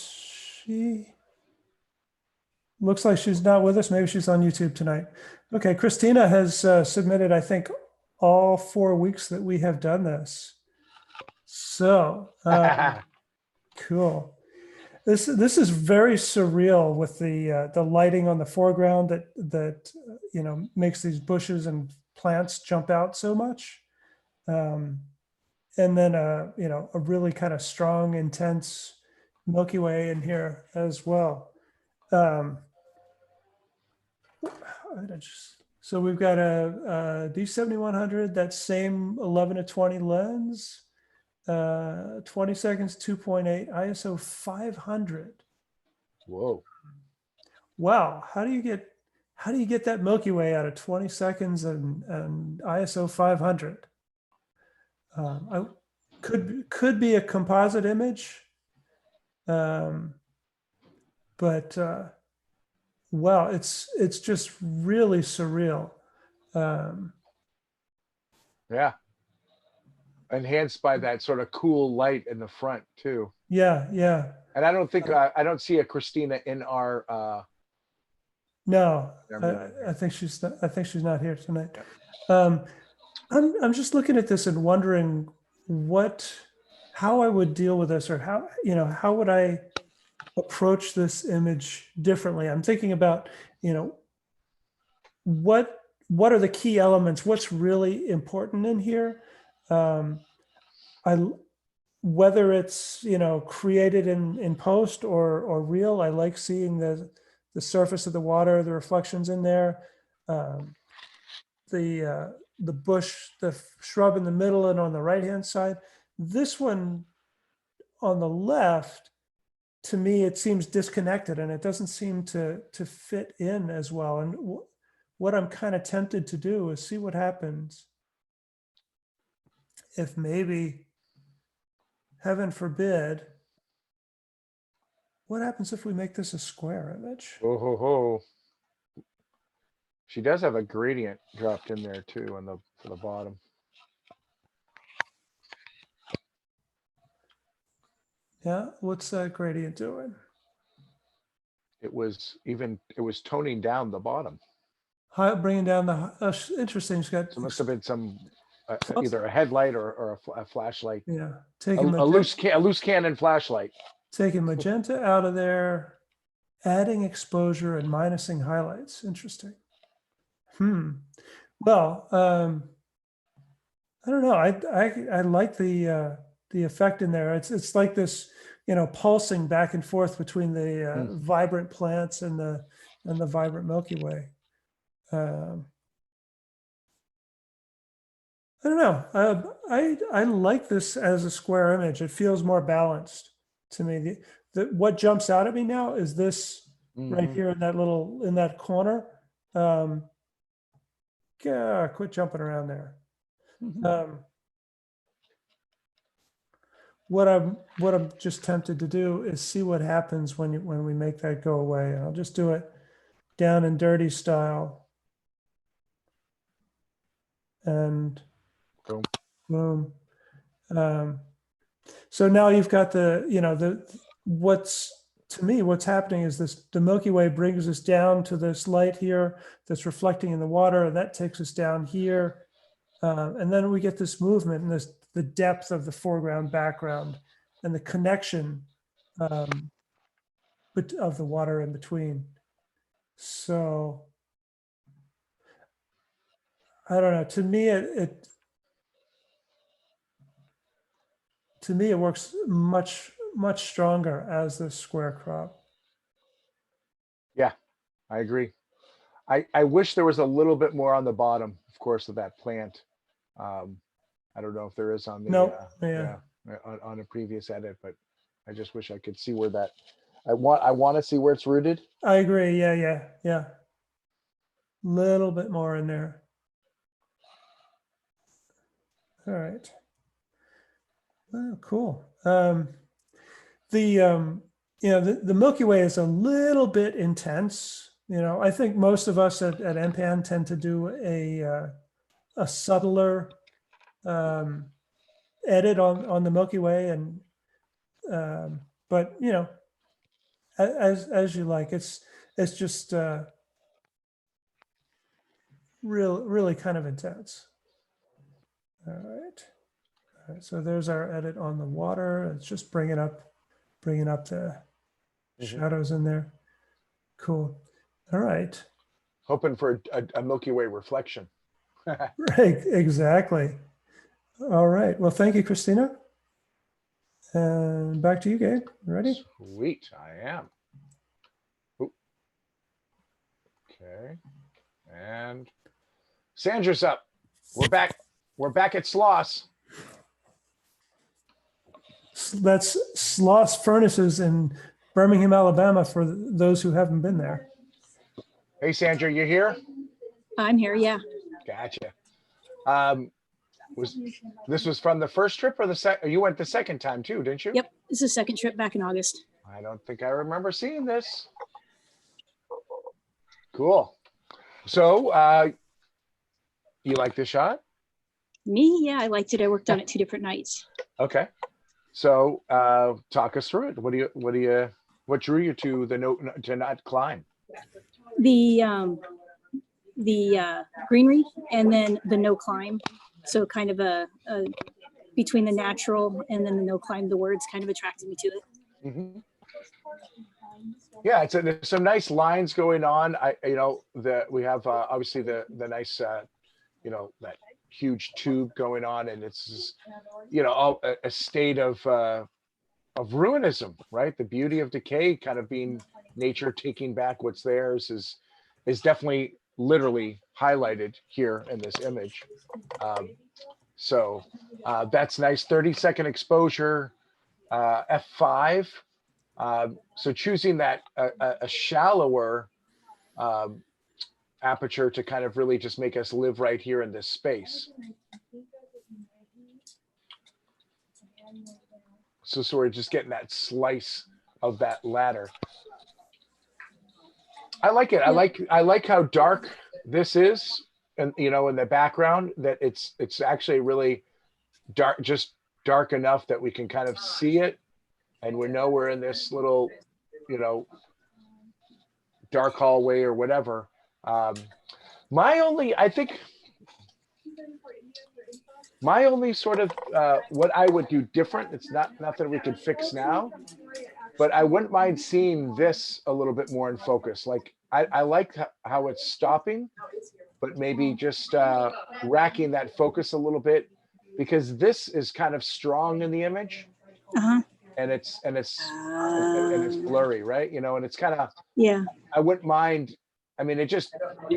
she? Looks like she's not with us. Maybe she's on YouTube tonight. Okay, Christina has submitted, I think, all 4 weeks that we have done this. So cool. This is very surreal with the lighting on the foreground that makes these bushes and plants jump out so much, and then a really kind of strong, intense Milky Way in here as well. So we've got a D7100, that same 11 to 20 lens, 20 seconds, 2.8, ISO 500. Whoa. Wow, how do you get that Milky Way out of 20 seconds and ISO 500? I could be a composite image, but wow, it's just really surreal. Yeah. Enhanced by that sort of cool light in the front too. Yeah. And I don't think I don't see a Christina in our No, memory. I think she's not here tonight. I'm just looking at this and wondering how I would deal with this, or how would I approach this image differently. I'm thinking about, what are the key elements? What's really important in here? Whether it's, created in post or real, I like seeing the surface of the water, the reflections in there, the bush, the shrub in the middle and on the right-hand side. This one on the left, to me, it seems disconnected and it doesn't seem to fit in as well. And what I'm kind of tempted to do is see what happens if maybe, heaven forbid, what happens if we make this a square image? Oh ho ho. She does have a gradient dropped in there too for the bottom. Yeah, what's that gradient doing? It was toning down the bottom. Bringing down the, interesting, it's got, So it must have been some Oops. either a headlight or a flashlight. yeah, A loose cannon flashlight. taking magenta out of there, adding exposure and minusing highlights. Interesting. Well, I don't know. I like the effect in there. It's like this, pulsing back and forth between the vibrant plants and the vibrant Milky Way. I don't know. I like this as a square image. It feels more balanced to me. What jumps out at me now is this right here in that corner. Quit jumping around there. What I'm just tempted to do is see what happens when we make that go away. And I'll just do it down and dirty style. And Boom. boom. So now you've got what's happening is the Milky Way brings us down to this light here that's reflecting in the water, and that takes us down here. And then we get this movement and the depth of the foreground, background, and the connection of the water in between. So I don't know. To me, to me, it works much stronger as the square crop. Yeah, I agree. I wish there was a little bit more on the bottom, of course, of that plant. I don't know if there is on the Nope, yeah. on a previous edit, but I just wish I could see where that. I want to see where it's rooted. I agree. Yeah. Little bit more in there. All right. Oh, cool. The Milky Way is a little bit intense. I think most of us at NPAN tend to do a subtler edit on the Milky Way, and but as you like. It's just really kind of intense. All right. So there's our edit on the water. It's just bringing up the shadows in there. Cool. All right. Hoping for a Milky Way reflection. Right. Exactly. All right. Well, thank you, Christina. And back to you, Gabe. Ready? Sweet, I am. Oop. Okay, and Sandra's up. We're back. We're back at Sloss. That's Sloss Furnaces in Birmingham, Alabama, for those who haven't been there. Hey, Sandra, you here? I'm here, yeah. Gotcha. This was from the first trip or the second? You went the second time too, didn't you? Yep, this is the second trip back in August. I don't think I remember seeing this. Cool. So, you like this shot? Me, yeah, I liked it. I worked on it 2 different nights. Okay. So, talk us through it. What drew you to the note to not climb? The greenery and then the no climb. So kind of a between the natural and then the no climb, the words kind of attracted me to it. Mm-hmm. Yeah, there's some nice lines going on. We have obviously the nice that huge tube going on, and it's all a state of ruinism, right? The beauty of decay, kind of being nature taking back what's theirs, is definitely literally highlighted here in this image. So that's nice. 30-second exposure, f5. So choosing that a shallower aperture to kind of really just make us live right here in this space. So we're just getting that slice of that ladder. I like it. I like how dark this is, and in the background, that it's actually really dark, just dark enough that we can kind of see it, and we know we're in this little, dark hallway or whatever. My only sort of what I would do different, it's not nothing we could fix now, but I wouldn't mind seeing this a little bit more in focus. Like I like how it's stopping, but maybe just racking that focus a little bit, because this is kind of strong in the image. Uh-huh. And it's blurry, right? And it's kind of, Yeah. I wouldn't mind. I mean,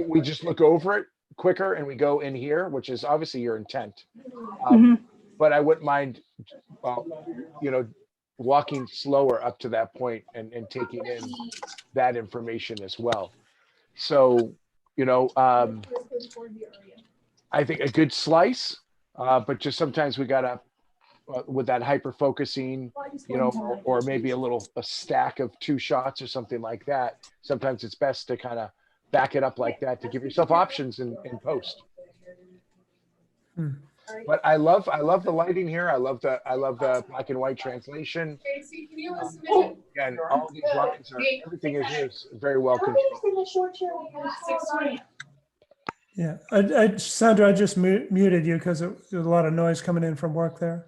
we just look over it quicker and we go in here, which is obviously your intent. But I wouldn't mind, walking slower up to that point and taking in that information as well. So, I think a good slice, but just sometimes we gotta, with that hyper focusing, or maybe a stack of 2 shots or something like that. Sometimes it's best to kind of back it up like that to give yourself options in post. But I love the lighting here. I love the black and white translation. And all these lines everything is here is very well controlled. Yeah, Sandra, I just muted you because there's a lot of noise coming in from work there.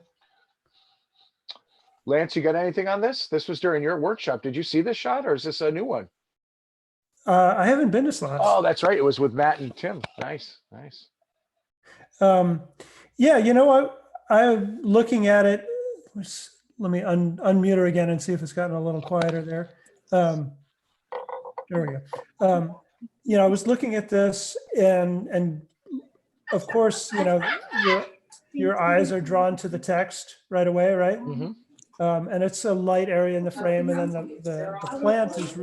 Lance, you got anything on this? This was during your workshop. Did you see this shot, or is this a new one? I haven't been to Sloss. Oh, that's right. It was with Matt and Tim. Nice. Yeah, I'm looking at it let me unmute her again and see if it's gotten a little quieter there. There we go. You know, I was looking at this and of course, you know, your eyes are drawn to the text right away, right? Mhm. And it's a light area in the frame, and then the plant is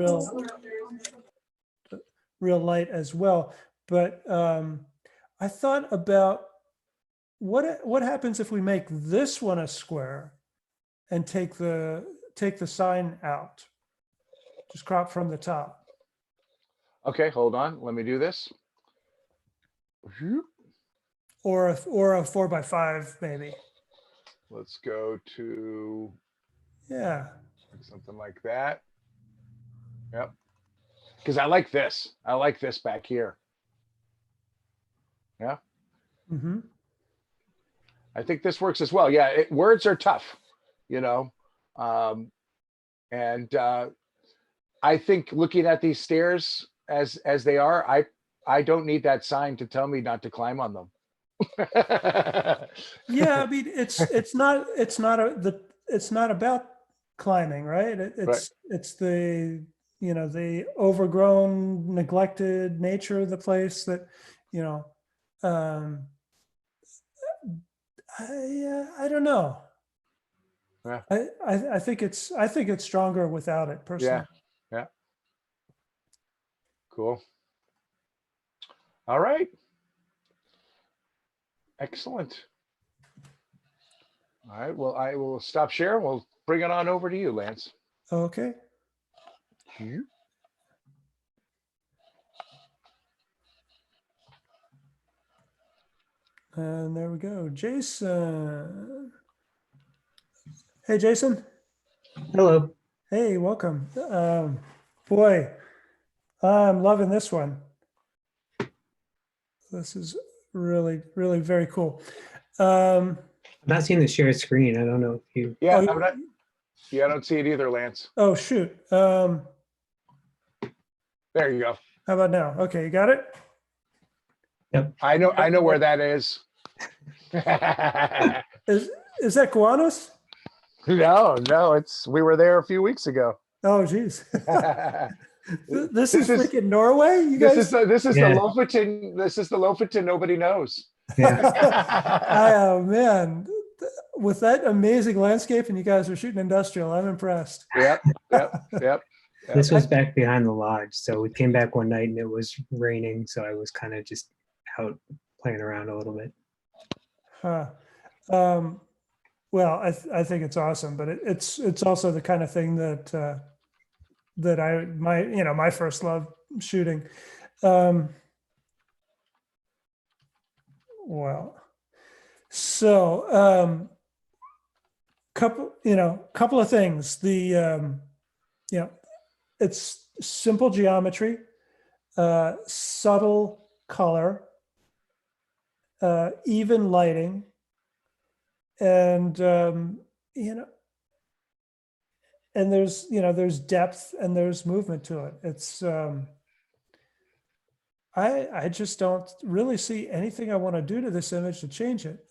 real light as well. But I thought about what happens if we make this one a square and take the sign out, just crop from the top. Okay, hold on. Let me do this. Or a 4x5 maybe. Let's go to Yeah. something like that. Yep. Because I like this. I like this back here. Yeah. Mm-hmm. I think this works as well. Yeah, words are tough, you know. And I think looking at these stairs as they are, I don't need that sign to tell me not to climb on them. Yeah, I mean it's not about climbing, right? It's the, you know, the overgrown, neglected nature of the place that, you know, I don't know. Yeah. I think it's stronger without it personally. Yeah. Yeah. Cool. All right. Excellent. All right. Well, I will stop sharing. We'll bring it on over to you, Lance. Okay. And there we go. Jason. Hey, Jason. Hello. Hey, welcome. Boy, I'm loving this one. This is really, really very cool. I'm not seeing the share screen. I don't know if you. Yeah, Oh, I'm not. Yeah, I don't see it either, Lance. Oh, shoot. There you go. How about now? Okay, you got it? Yep. I know where that is. Is that Gowanus? No, we were there a few weeks ago. Oh, geez. This is is- freaking Norway, you guys? This is Yeah. the Lofoten. This is the Lofoten nobody knows. Yeah. Oh, man. With that amazing landscape and you guys are shooting industrial, I'm impressed. Yep. This was back behind the lodge. So we came back one night and it was raining. So I was kind of just out playing around a little bit. Huh. Well, I think it's awesome, but it's also the kind of thing that my first love shooting. Well, so couple of things. It's simple geometry, subtle color, even lighting, and and there's depth and there's movement to it. It's I just don't really see anything I want to do to this image to change it.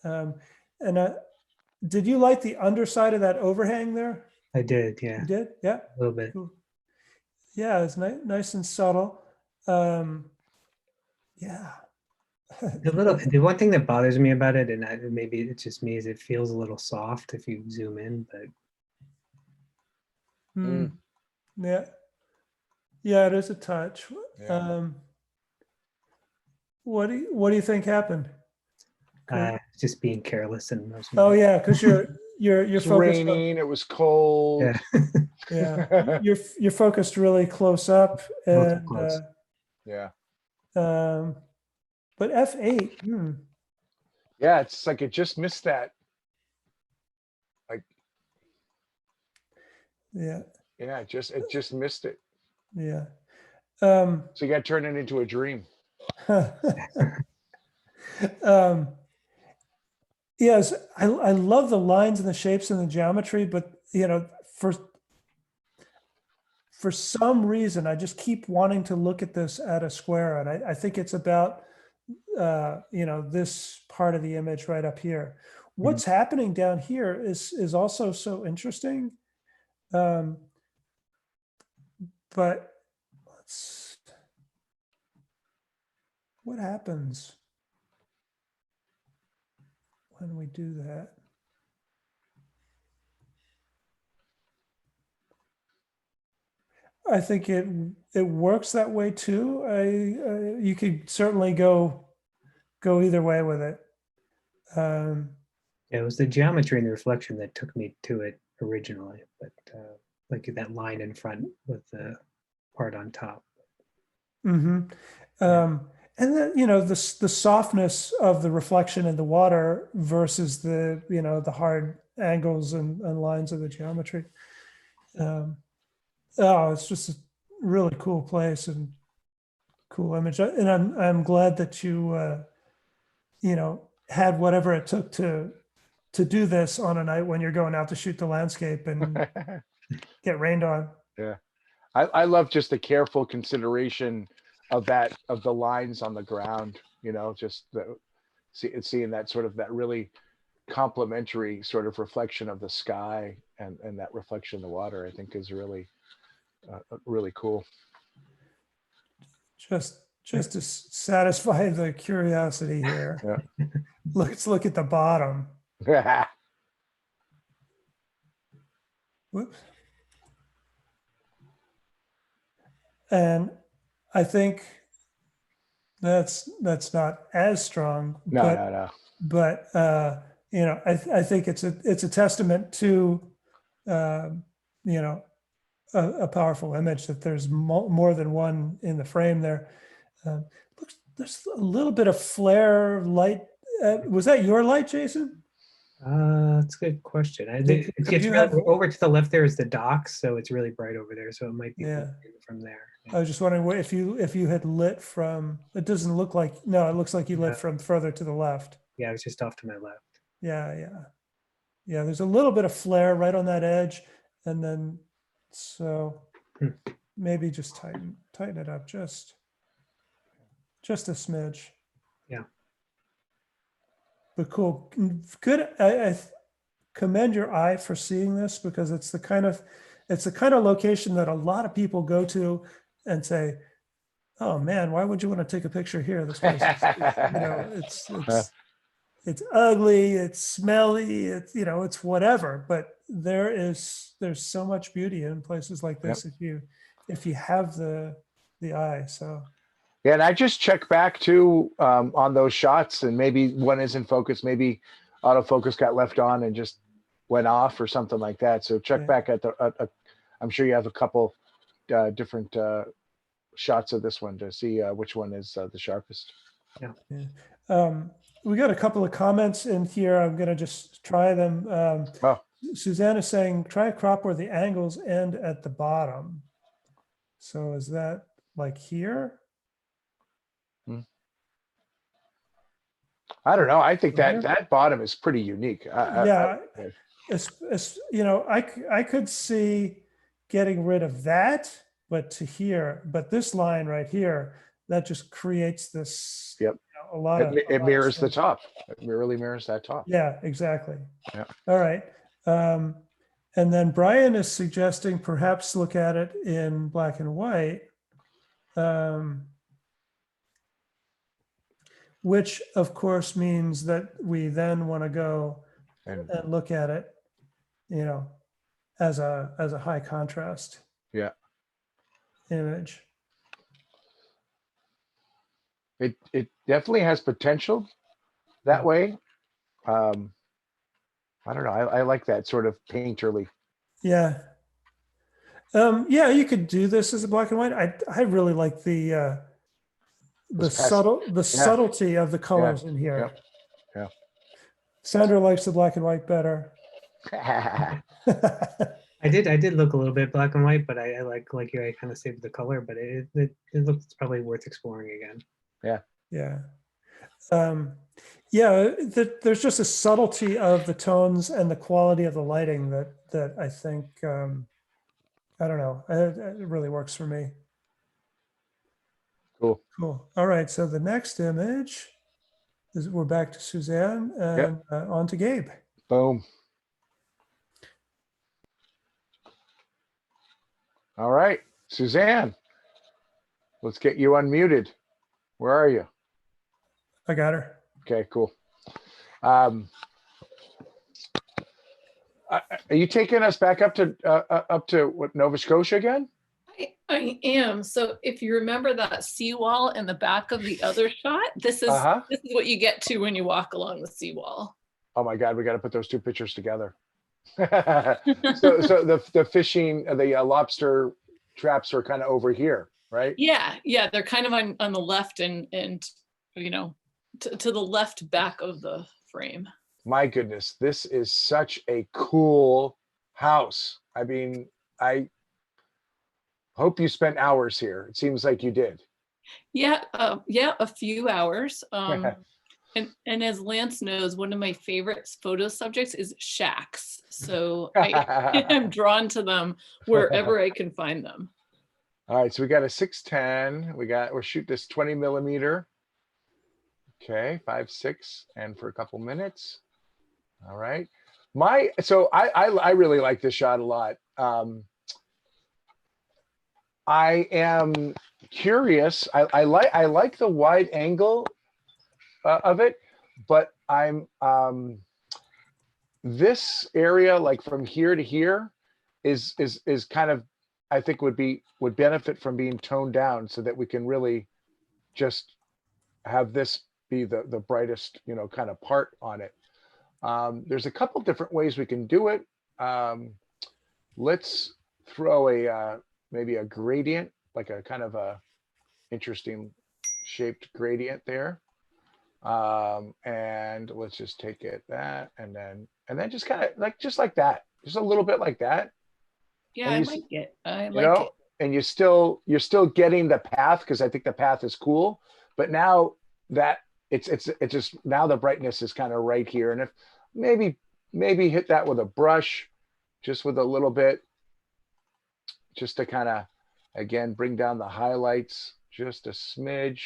Did you like the underside of that overhang there? I did. Yeah. You did? Yeah. A little bit. Cool. Yeah, it's nice and subtle. Yeah. The one thing that bothers me about it, and maybe it's just me, is it feels a little soft if you zoom in, but Yeah. Yeah, it is a touch. Yeah. What do you think happened? just being careless and Oh yeah, because you're It's focused. raining. It was cold. Yeah. Yeah, you're focused really close up, and close. Yeah. but F8. Yeah, it's like it just missed that. Like, Yeah. yeah, it just missed it. Yeah. So you got to turn it into a dream. Yes, I love the lines and the shapes and the geometry, but for some reason, I just keep wanting to look at this at a square, and I think it's about this part of the image right up here, what's happening down here is also so interesting. But what happens when we do that? I think it works that way too. You could certainly go either way with it. It was the geometry and the reflection that took me to it originally, but like that line in front with the part on top. And then, the softness of the reflection in the water versus the, the hard angles and lines of the geometry. It's just a really cool place and cool image. And I'm glad that you, had whatever it took to do this on a night when you're going out to shoot the landscape and get rained on. Yeah. I love just the careful consideration of the lines on the ground, just seeing that sort of that really complementary sort of reflection of the sky and that reflection of the water, I think is really, really cool. Just to satisfy the curiosity here. Yeah. Let's look at the bottom. Whoops. And I think that's not as strong. No. But I think it's a testament to a powerful image that there's more than one in the frame there. There's a little bit of flare light. Was that your light, Jason? That's a good question. Over to the left there is the docks, so it's really bright over there. So it might be from there. I was just wondering if you had lit from. It doesn't look like. No, it looks like you lit from further to the left. Yeah, it was just off to my left. Yeah. There's a little bit of flare right on that edge, and then so maybe just tighten it up just a smidge. Yeah. But cool, good. I commend your eye for seeing this, because it's the kind of location that a lot of people go to and say, "Oh man, why would you want to take a picture here? This place is, it's ugly, it's smelly, it's whatever." But there's so much beauty in places like this if you have the eye. So. Yeah, and I just check back too on those shots, and maybe one isn't focused, maybe autofocus got left on and just went off or something like that. So check back at I'm sure you have a couple different shots of this one to see which one is the sharpest. Yeah. We got a couple of comments in here. I'm going to just try them. Suzanne is saying, try a crop where the angles end at the bottom. So is that like here? I don't know. I think that bottom is pretty unique. I could see getting rid of that, but this line right here, that just creates this. Yep. A lot of it mirrors the top. It really mirrors that top. Yeah, exactly. Yeah. All right. And then Brian is suggesting perhaps look at it in black and white. Which of course means that we then want to go and look at it, as a high contrast image. It definitely has potential that way. I don't know. I like that sort of painterly. Yeah. You could do this as a black and white. I really like the subtlety of the colors in here. Yeah. Sandra likes the black and white better. I did look a little bit black and white, but I like you. I kind of saved the color, but it looks probably worth exploring again. Yeah. There's just a subtlety of the tones and the quality of the lighting that I think, I don't know, it really works for me. Cool. All right. So the next image We're back to Suzanne and on to Gabe. Boom. All right, Suzanne, let's get you unmuted. Where are you? I got her. Okay, cool. Are you taking us back up to what, Nova Scotia again? I am. So if you remember that seawall in the back of the other shot, this is this is what you get to when you walk along the seawall. Oh my God, we got to put those two pictures together. so the fishing, the lobster traps are kind of over here, right? Yeah, they're kind of on the left and you know, to the left back of the frame. My goodness, this is such a cool house. I mean, I hope you spent hours here. It seems like you did. Yeah, a few hours. And as Lance knows, one of my favorite photo subjects is shacks. So I'm drawn to them wherever I can find them. All right, so we got a 610. We're shooting this 20 millimeter. Okay, 5.6, and for a couple minutes. All right. I really like this shot a lot. I am curious. I like the wide angle of it, but I'm this area, like from here to here, is kind of, I think would benefit from being toned down so that we can really just have this be the brightest, you know, kind of part on it. There's a couple different ways we can do it. Let's throw maybe a gradient, like a kind of a interesting shaped gradient there. And let's just take it that, and then just kind of like that, just a little bit like that. Yeah, I like it. I like it. And you're still getting the path, because I think the path is cool. But now that it's just, now the brightness is kind of right here. And if maybe hit that with a brush, just with a little bit, just to kind of, again, bring down the highlights just a smidge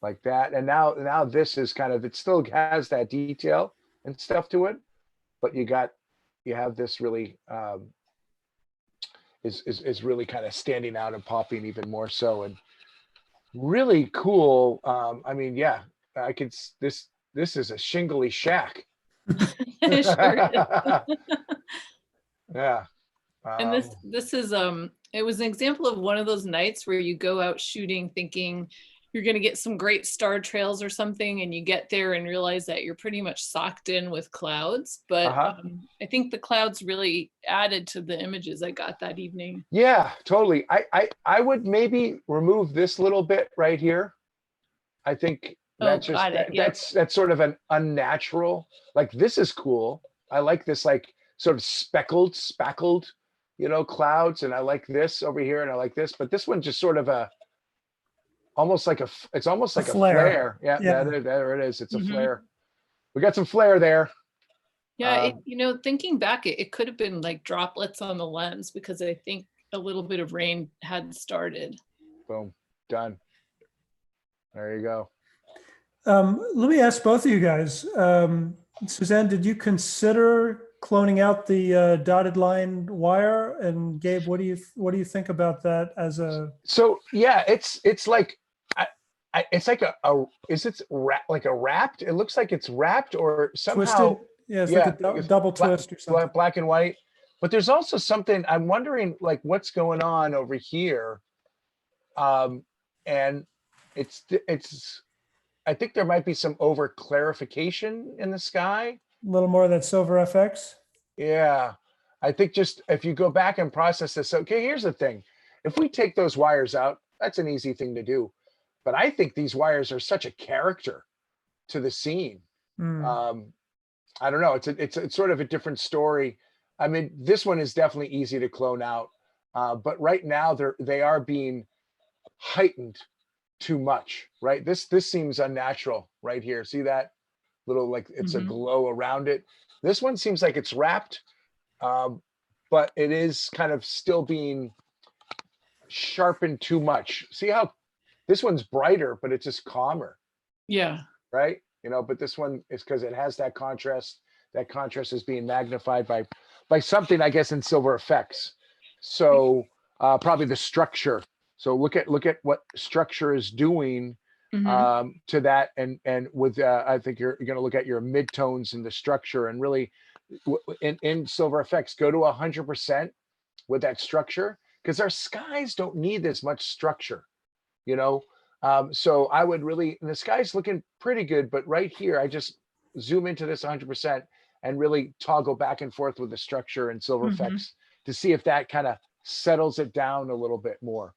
like that. And now this is kind of, it still has that detail and stuff to it, but you have this really is really kind of standing out and popping even more so, and really cool. I mean, yeah, this is a shingly shack. Sure Yeah. And this is it was an example of one of those nights where you go out shooting thinking you're going to get some great star trails or something, and you get there and realize that you're pretty much socked in with clouds. But I think the clouds really added to the images I got that evening. Yeah, totally. I would maybe remove this little bit right here. I think that's that's sort of an unnatural, like, this is cool. I like this, like, sort of speckled, you know, clouds. And I like this over here, and I like this, but this one just sort of almost like a flare. Yeah. There it is. It's a flare. We got some flare there. Yeah, you know, thinking back, it could have been like droplets on the lens, because I think a little bit of rain had started. Boom, done. There you go. Let me ask both of you guys. Suzanne, did you consider cloning out the dotted line wire? And Gabe, what do you think about that as a? So yeah, it's like, it's like is it like a wrapped? It looks like it's wrapped or somehow. Twisted. Yeah, it's like a double twist or something. Black and white. But there's also something I'm wondering, like, what's going on over here. And it's I think there might be some over clarification in the sky. A little more of that silver FX. Yeah. I think just if you go back and process this, okay, here's the thing. If we take those wires out, that's an easy thing to do. But I think these wires are such a character to the scene. I don't know. It's sort of a different story. I mean, this one is definitely easy to clone out. But right now they are being heightened too much, right? This seems unnatural right here. See that little, like, it's a glow around it. This one seems like it's wrapped, but it is kind of still being sharpened too much. See how this one's brighter, but it's just calmer. Yeah. right? You know, but this one is because it has that contrast. That contrast is being magnified by something, I guess, in silver effects. So probably the structure. So look at what structure is doing to that, and with I think you're going to look at your midtones in the structure, and really in silver effects go to 100% with that structure, because our skies don't need as much structure, you know. So I would really, and the sky's looking pretty good, but right here I just zoom into this 100% and really toggle back and forth with the structure and silver effects to see if that kind of settles it down a little bit more.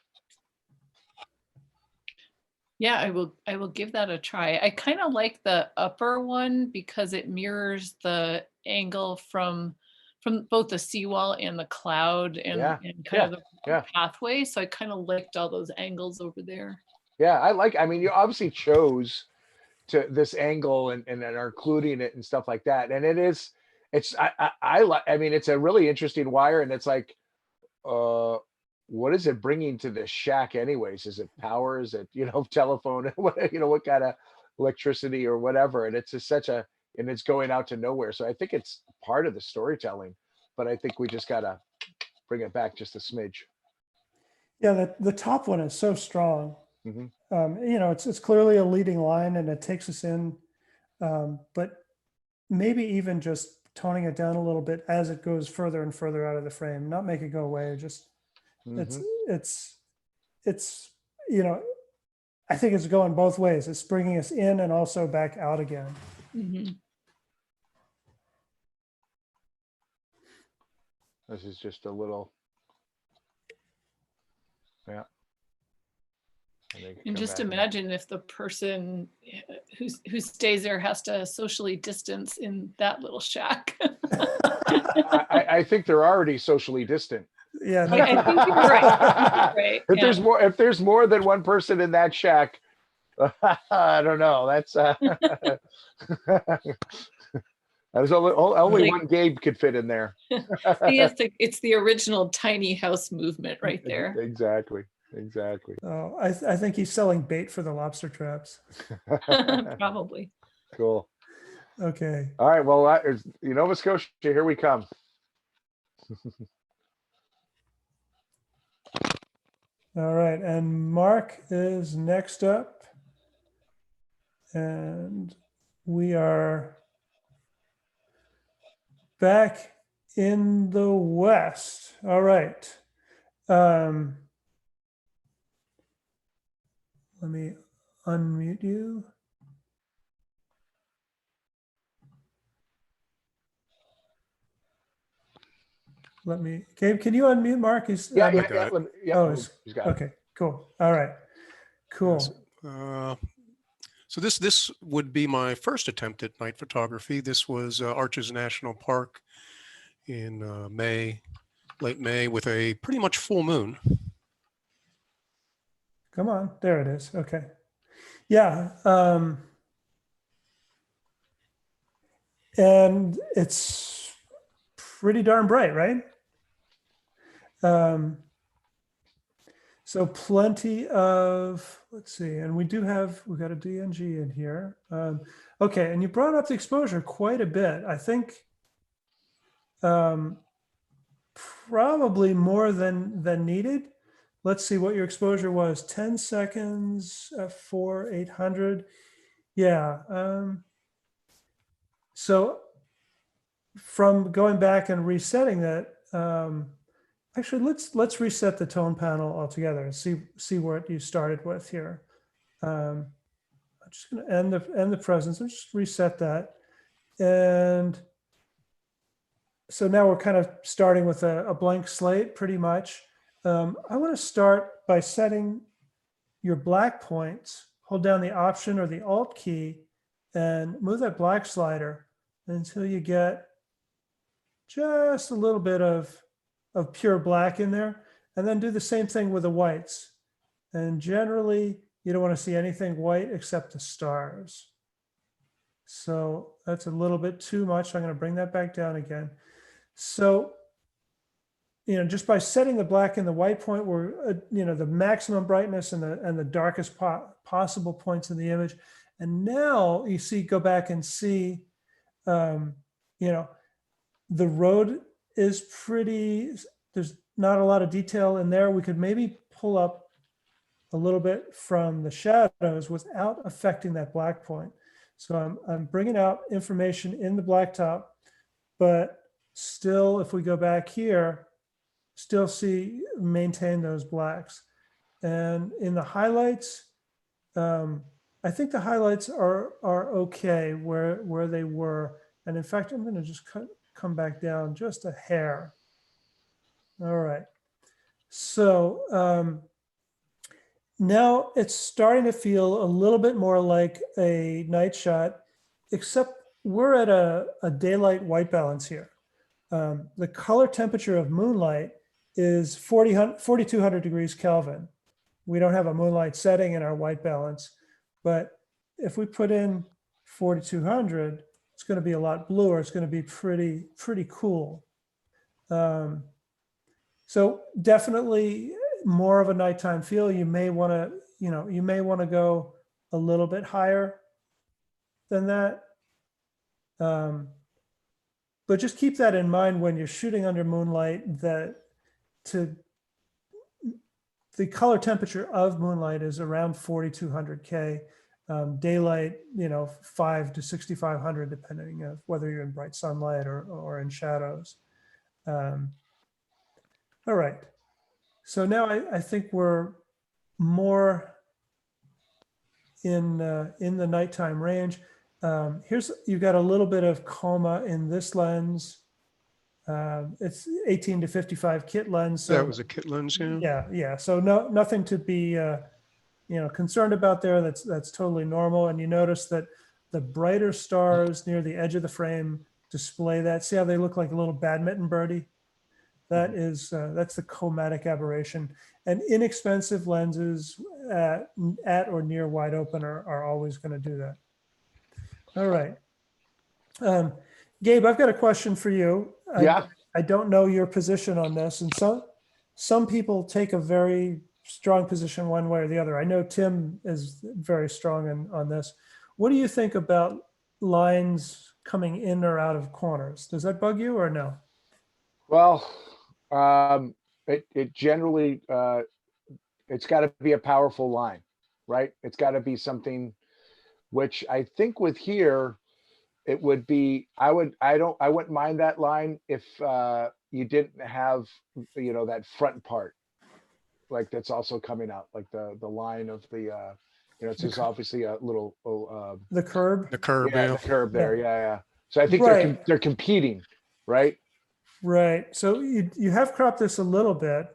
Yeah, I will give that a try. I kind of like the upper one because it mirrors the angle from both the seawall and the cloud and kind of the pathway. So I kind of liked all those angles over there. Yeah, I mean, you obviously chose to this angle and are including it and stuff like that. And I mean, it's a really interesting wire, and it's like, what is it bringing to the shack anyways? Is it power? Is it, you know, telephone? What, you know, what kind of electricity or whatever? And it's just and it's going out to nowhere. So I think it's part of the storytelling, but I think we just gotta bring it back just a smidge. Yeah, the top one is so strong. Mm-hmm. You know, it's clearly a leading line, and it takes us in, but maybe even just toning it down a little bit as it goes further and further out of the frame, not make it go away. Just it's you know, I think it's going both ways. It's bringing us in and also back out again. This is just a little, yeah. And just imagine if the person who stays there has to socially distance in that little shack. I think they're already socially distant. Yeah, I think you're right. Right. If there's more than one person in that shack, I don't know. That's there's only one Gabe could fit in there. It's the original tiny house movement right there. Exactly. Oh, I think he's selling bait for the lobster traps. Probably. Cool. Okay. All right. Well, Nova Scotia, here we come. All right, and Mark is next up, and we are back in the West. All right. Let me unmute you. Gabe, can you unmute Mark? Yeah. Oh, he's got it. Okay, cool. All right, cool. So this would be my first attempt at night photography. This was Arches National Park in late May, with a pretty much full moon. Come on, there it is. Okay. Yeah. And it's pretty darn bright, right? So plenty of, let's see, and we've got a DNG in here. Okay, and you brought up the exposure quite a bit. I think probably more than needed. Let's see what your exposure was. 10 seconds for 800. Yeah. So from going back and resetting that, actually, let's reset the tone panel altogether and see what you started with here. I'm just going to end the presence and just reset that. And so now we're kind of starting with a blank slate, pretty much. I want to start by setting your black points. Hold down the Option or the Alt key and move that black slider until you get just a little bit of pure black in there, and then do the same thing with the whites. And generally, you don't want to see anything white except the stars. So that's a little bit too much. I'm going to bring that back down again. So, just by setting the black and the white point, we're, the maximum brightness and the darkest possible points in the image. And now you see, go back and see, you know, the road is pretty, there's not a lot of detail in there. We could maybe pull up a little bit from the shadows without affecting that black point. So I'm bringing out information in the blacktop, but still, if we go back here, still see, maintain those blacks. And in the highlights, I think the highlights are okay where they were. And in fact, I'm going to just come back down just a hair. All right. So now it's starting to feel a little bit more like a night shot, except we're at a daylight white balance here. The color temperature of moonlight is 4,200 degrees Kelvin. We don't have a moonlight setting in our white balance, but if we put in 4,200, it's going to be a lot bluer. It's going to be pretty cool. So definitely more of a nighttime feel. You may want to, you may want to go a little bit higher than that. But just keep that in mind when you're shooting under moonlight, that the color temperature of moonlight is around 4,200 K. Daylight, 5 to 6,500, depending on whether you're in bright sunlight or in shadows. All right. So now I think we're more in the nighttime range. You've got a little bit of coma in this lens. It's 18 to 55 kit lens. So That was a kit lens, yeah. Yeah. So nothing to be concerned about there. That's totally normal. And you notice that the brighter stars near the edge of the frame display that. See how they look like a little badminton birdie? That is that's the chromatic aberration. And inexpensive lenses at or near wide open are always going to do that. All right. Gabe, I've got a question for you. Yeah. I don't know your position on this, and some people take a very strong position one way or the other. I know Tim is very strong on this. What do you think about lines coming in or out of corners? Does that bug you or no? Well, it generally, it's got to be a powerful line, right? It's got to be something which I think with here, it would be, I wouldn't mind that line if you didn't have, that front part, like that's also coming out, like the line of the, it's just obviously a little, The curb? The curb, yeah, yeah. the curb there. Yeah. So I think Right. they're competing, right? Right. So you have cropped this a little bit.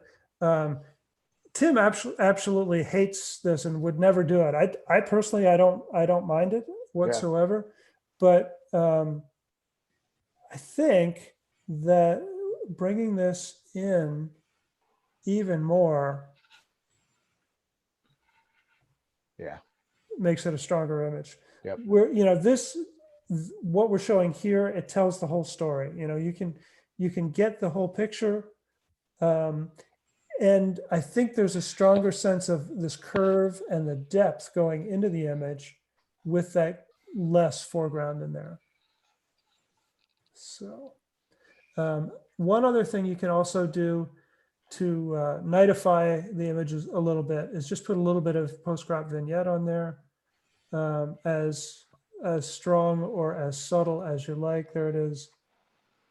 Tim absolutely hates this and would never do it. I personally, I don't mind it whatsoever. But I think that bringing this in even more, makes it a stronger image. Yep. What we're showing here, it tells the whole story. You can get the whole picture. And I think there's a stronger sense of this curve and the depth going into the image with that less foreground in there. So one other thing you can also do to nightify the images a little bit is just put a little bit of post-crop vignette on there, as strong or as subtle as you like. There it is,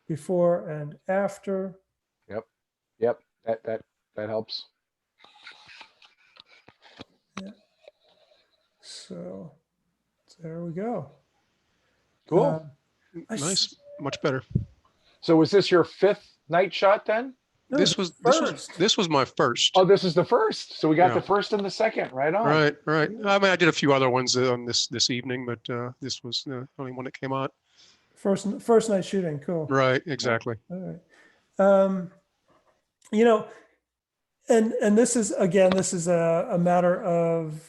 before and after. Yep. That helps. Yeah. So there we go. Cool. Nice, much better. So was this your fifth night shot then? No, This was my first. Oh, this is the first. So we got Yeah. the first and the second, right on. Right. I mean, I did a few other ones on this evening, but this was the only one that came out. First night shooting. Cool. Right. Exactly. All right. And this is, again, this is a matter of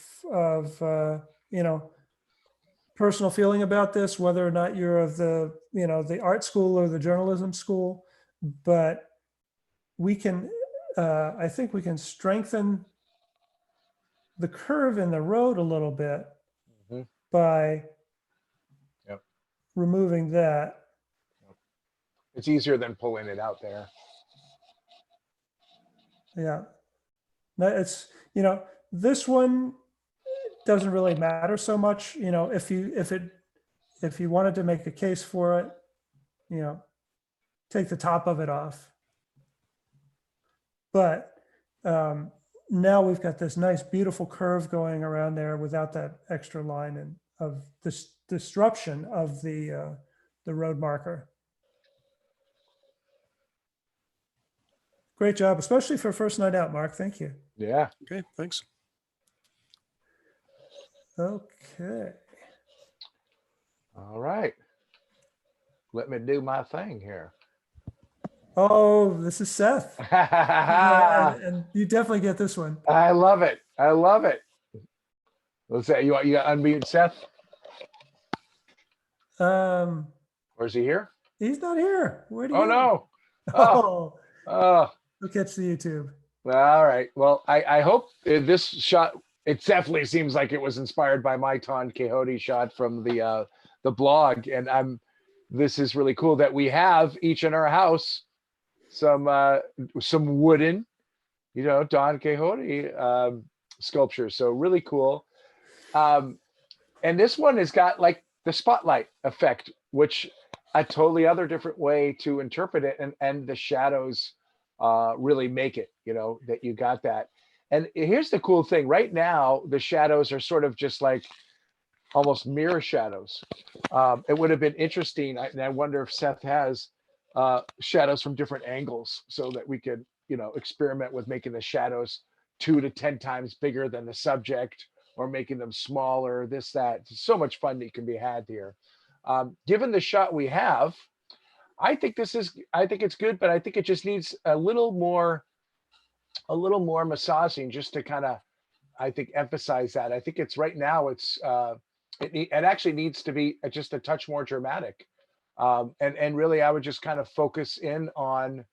personal feeling about this, whether or not you're of the art school or the journalism school, but we can, I think we can strengthen the curve in the road a little bit, Mhm. by Yep. removing that. It's easier than pulling it out there. Yeah. No, it's, this one doesn't really matter so much, if you wanted to make a case for it, take the top of it off. But now we've got this nice, beautiful curve going around there without that extra line and of this disruption of the road marker. Great job, especially for first night out, Mark. Thank you. Yeah. Okay, thanks. Okay. All right. Let me do my thing here. Oh, this is Seth. And you definitely get this one. I love it. I love it. Let's say you got unmute Seth, Um, or is he here? he's not here. Where'd he Oh go? no. Oh, Oh, oh. look at the YouTube. All right. Well, I hope this shot, it definitely seems like it was inspired by my Don Quixote shot from the blog. And this is really cool that we have each in our house some wooden, Don Quixote sculptures. So really cool. And this one has got like the spotlight effect, which a totally other different way to interpret it. And the shadows really make it, that you got that. And here's the cool thing. Right now, the shadows are sort of just like almost mirror shadows. It would have been interesting. And I wonder if Seth has shadows from different angles so that we could, experiment with making the shadows 2 to 10 times bigger than the subject, or making them smaller, this, that. So much fun that can be had here. Given the shot we have, I think it's good, but I think it just needs a little more massaging just to kind of, I think, emphasize that. I think it's right now it actually needs to be just a touch more dramatic. And really I would just kind of focus in on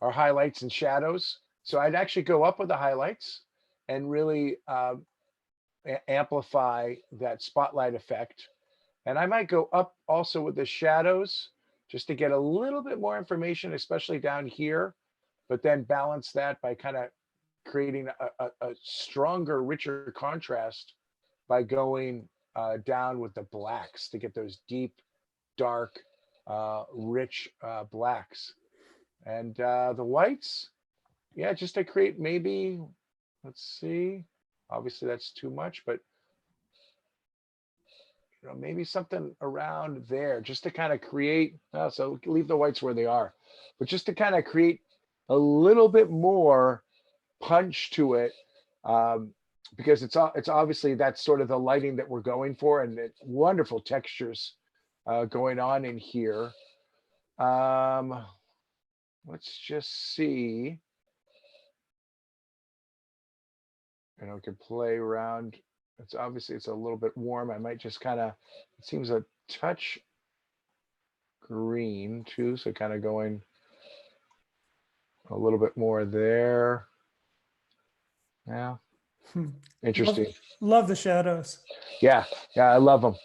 our highlights and shadows. So I'd actually go up with the highlights and really amplify that spotlight effect. And I might go up also with the shadows just to get a little bit more information, especially down here, but then balance that by kind of creating a stronger, richer contrast by going down with the blacks to get those deep, dark, rich blacks. And the whites, yeah, just to create maybe, let's see, obviously that's too much, but maybe something around there just to kind of create, so leave the whites where they are, but just to kind of create a little bit more punch to it, because it's obviously that's sort of the lighting that we're going for, and wonderful textures going on in here. Let's just see. We can play around. It's obviously it's a little bit warm. I might just kind of, it seems a touch green too, so kind of going a little bit more there. Yeah, interesting. Love the shadows. Yeah, I love them.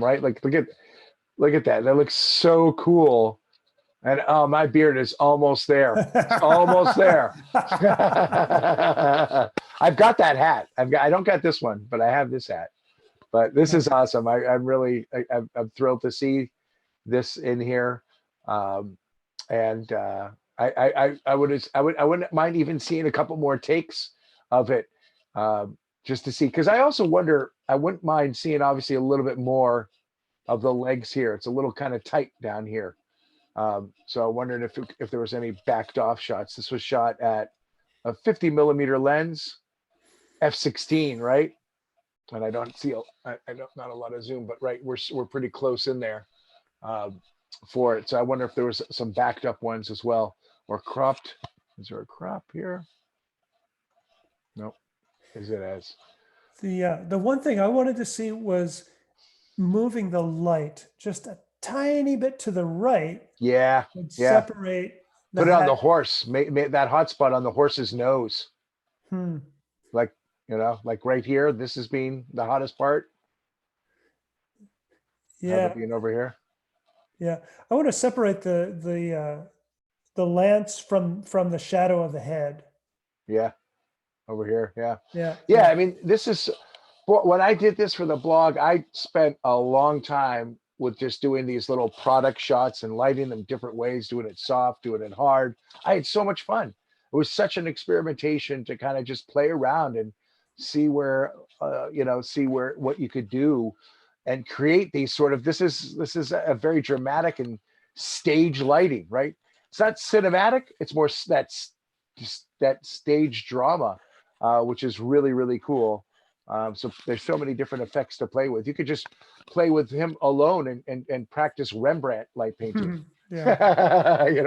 Right? Like look at that. That looks so cool. And oh, my beard is almost there. It's almost there. I've got that hat. I don't got this one, but I have this hat. But this is awesome. I'm thrilled to see this in here. And I wouldn't mind even seeing a couple more takes of it, just to see. Because I also wonder, I wouldn't mind seeing obviously a little bit more of the legs here. It's a little kind of tight down here. So I wondered if there was any backed off shots. This was shot at a 50 millimeter lens, f/16, right? And I don't see not a lot of zoom, but right, we're pretty close in there for it. So I wonder if there was some backed up ones as well, or cropped. Is there a crop here? Nope. Is it as The one thing I wanted to see was moving the light just a tiny bit to the right. Yeah. Would separate. Put it on the horse. Make that hot spot on the horse's nose. Hmm. Like You know, like right here, this has been the hottest part. Have Yeah, it being over here. yeah. I want to separate the lance from the shadow of the head. Yeah, over here. Yeah. Yeah. Yeah, I mean, this is when I did this for the blog, I spent a long time with just doing these little product shots and lighting them different ways, doing it soft, doing it hard. I had so much fun. It was such an experimentation to kind of just play around and see where, see where what you could do and create these sort of, this is a very dramatic and stage lighting, right? It's not cinematic. It's more that's just that stage drama, which is really, really cool. So there's so many different effects to play with. You could just play with him alone and practice Rembrandt light painting, Yeah.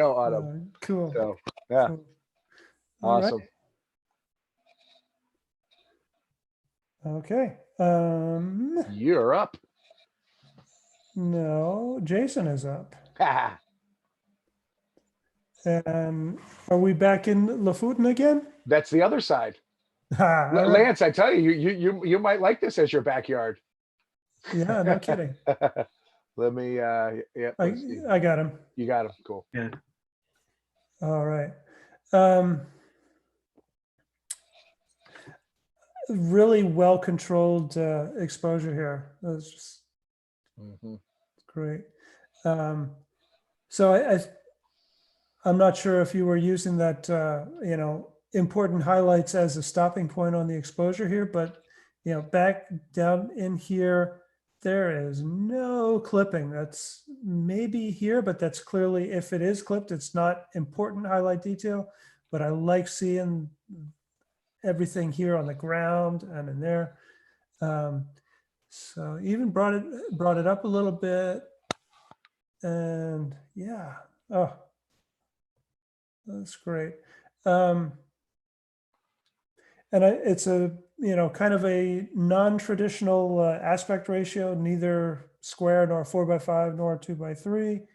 on him. Cool. So yeah, Cool. All right. awesome. Okay. You're up. No, Jason is up. And are we back in Lofoten again? That's the other side. All right. Lance, I tell you, you might like this as your backyard. Yeah, no kidding. Let me, yeah, let's see. I got him. You got him. Cool. Yeah. All right. Really well controlled exposure here. That's just great. So I'm not sure if you were using that, important highlights as a stopping point on the exposure here, but back down in here, there is no clipping. That's maybe here, but that's clearly, if it is clipped, it's not important highlight detail, but I like seeing everything here on the ground and in there. So even brought it up a little bit, and yeah, oh, that's great. And it's a kind of a non-traditional aspect ratio, neither square nor 4:5 nor 2:3.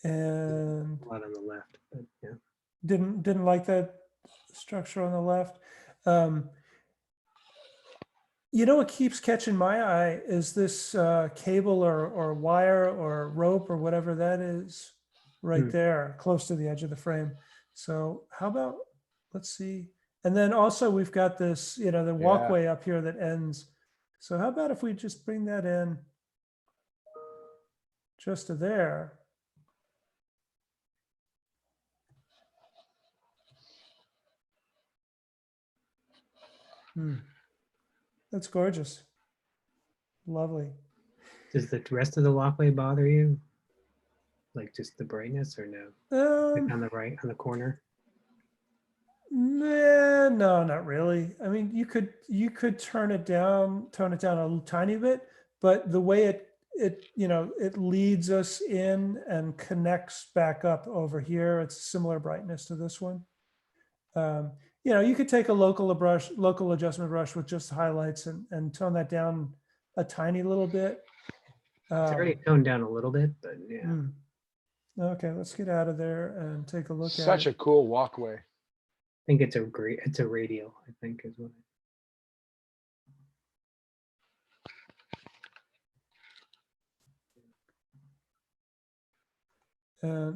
And A lot on the left, but yeah. didn't like that structure on the left. What keeps catching my eye is this cable or wire or rope or whatever that is right there, close to the edge of the frame. So how about, let's see. And then also we've got this, the walkway up here that ends. So how about if we just bring that in just to there. That's gorgeous. Lovely. Does the rest of the walkway bother you? Like just the brightness or no? Like on the right, on the corner? Nah, no, not really. I mean, you could tone it down a tiny bit, but the way it leads us in and connects back up over here, it's similar brightness to this one. You could take a local adjustment brush with just highlights and tone that down a tiny little bit. It's already toned down a little bit, but yeah. Okay, let's get out of there and take a look at it. Such a cool walkway. I think it's a radial, I think is what.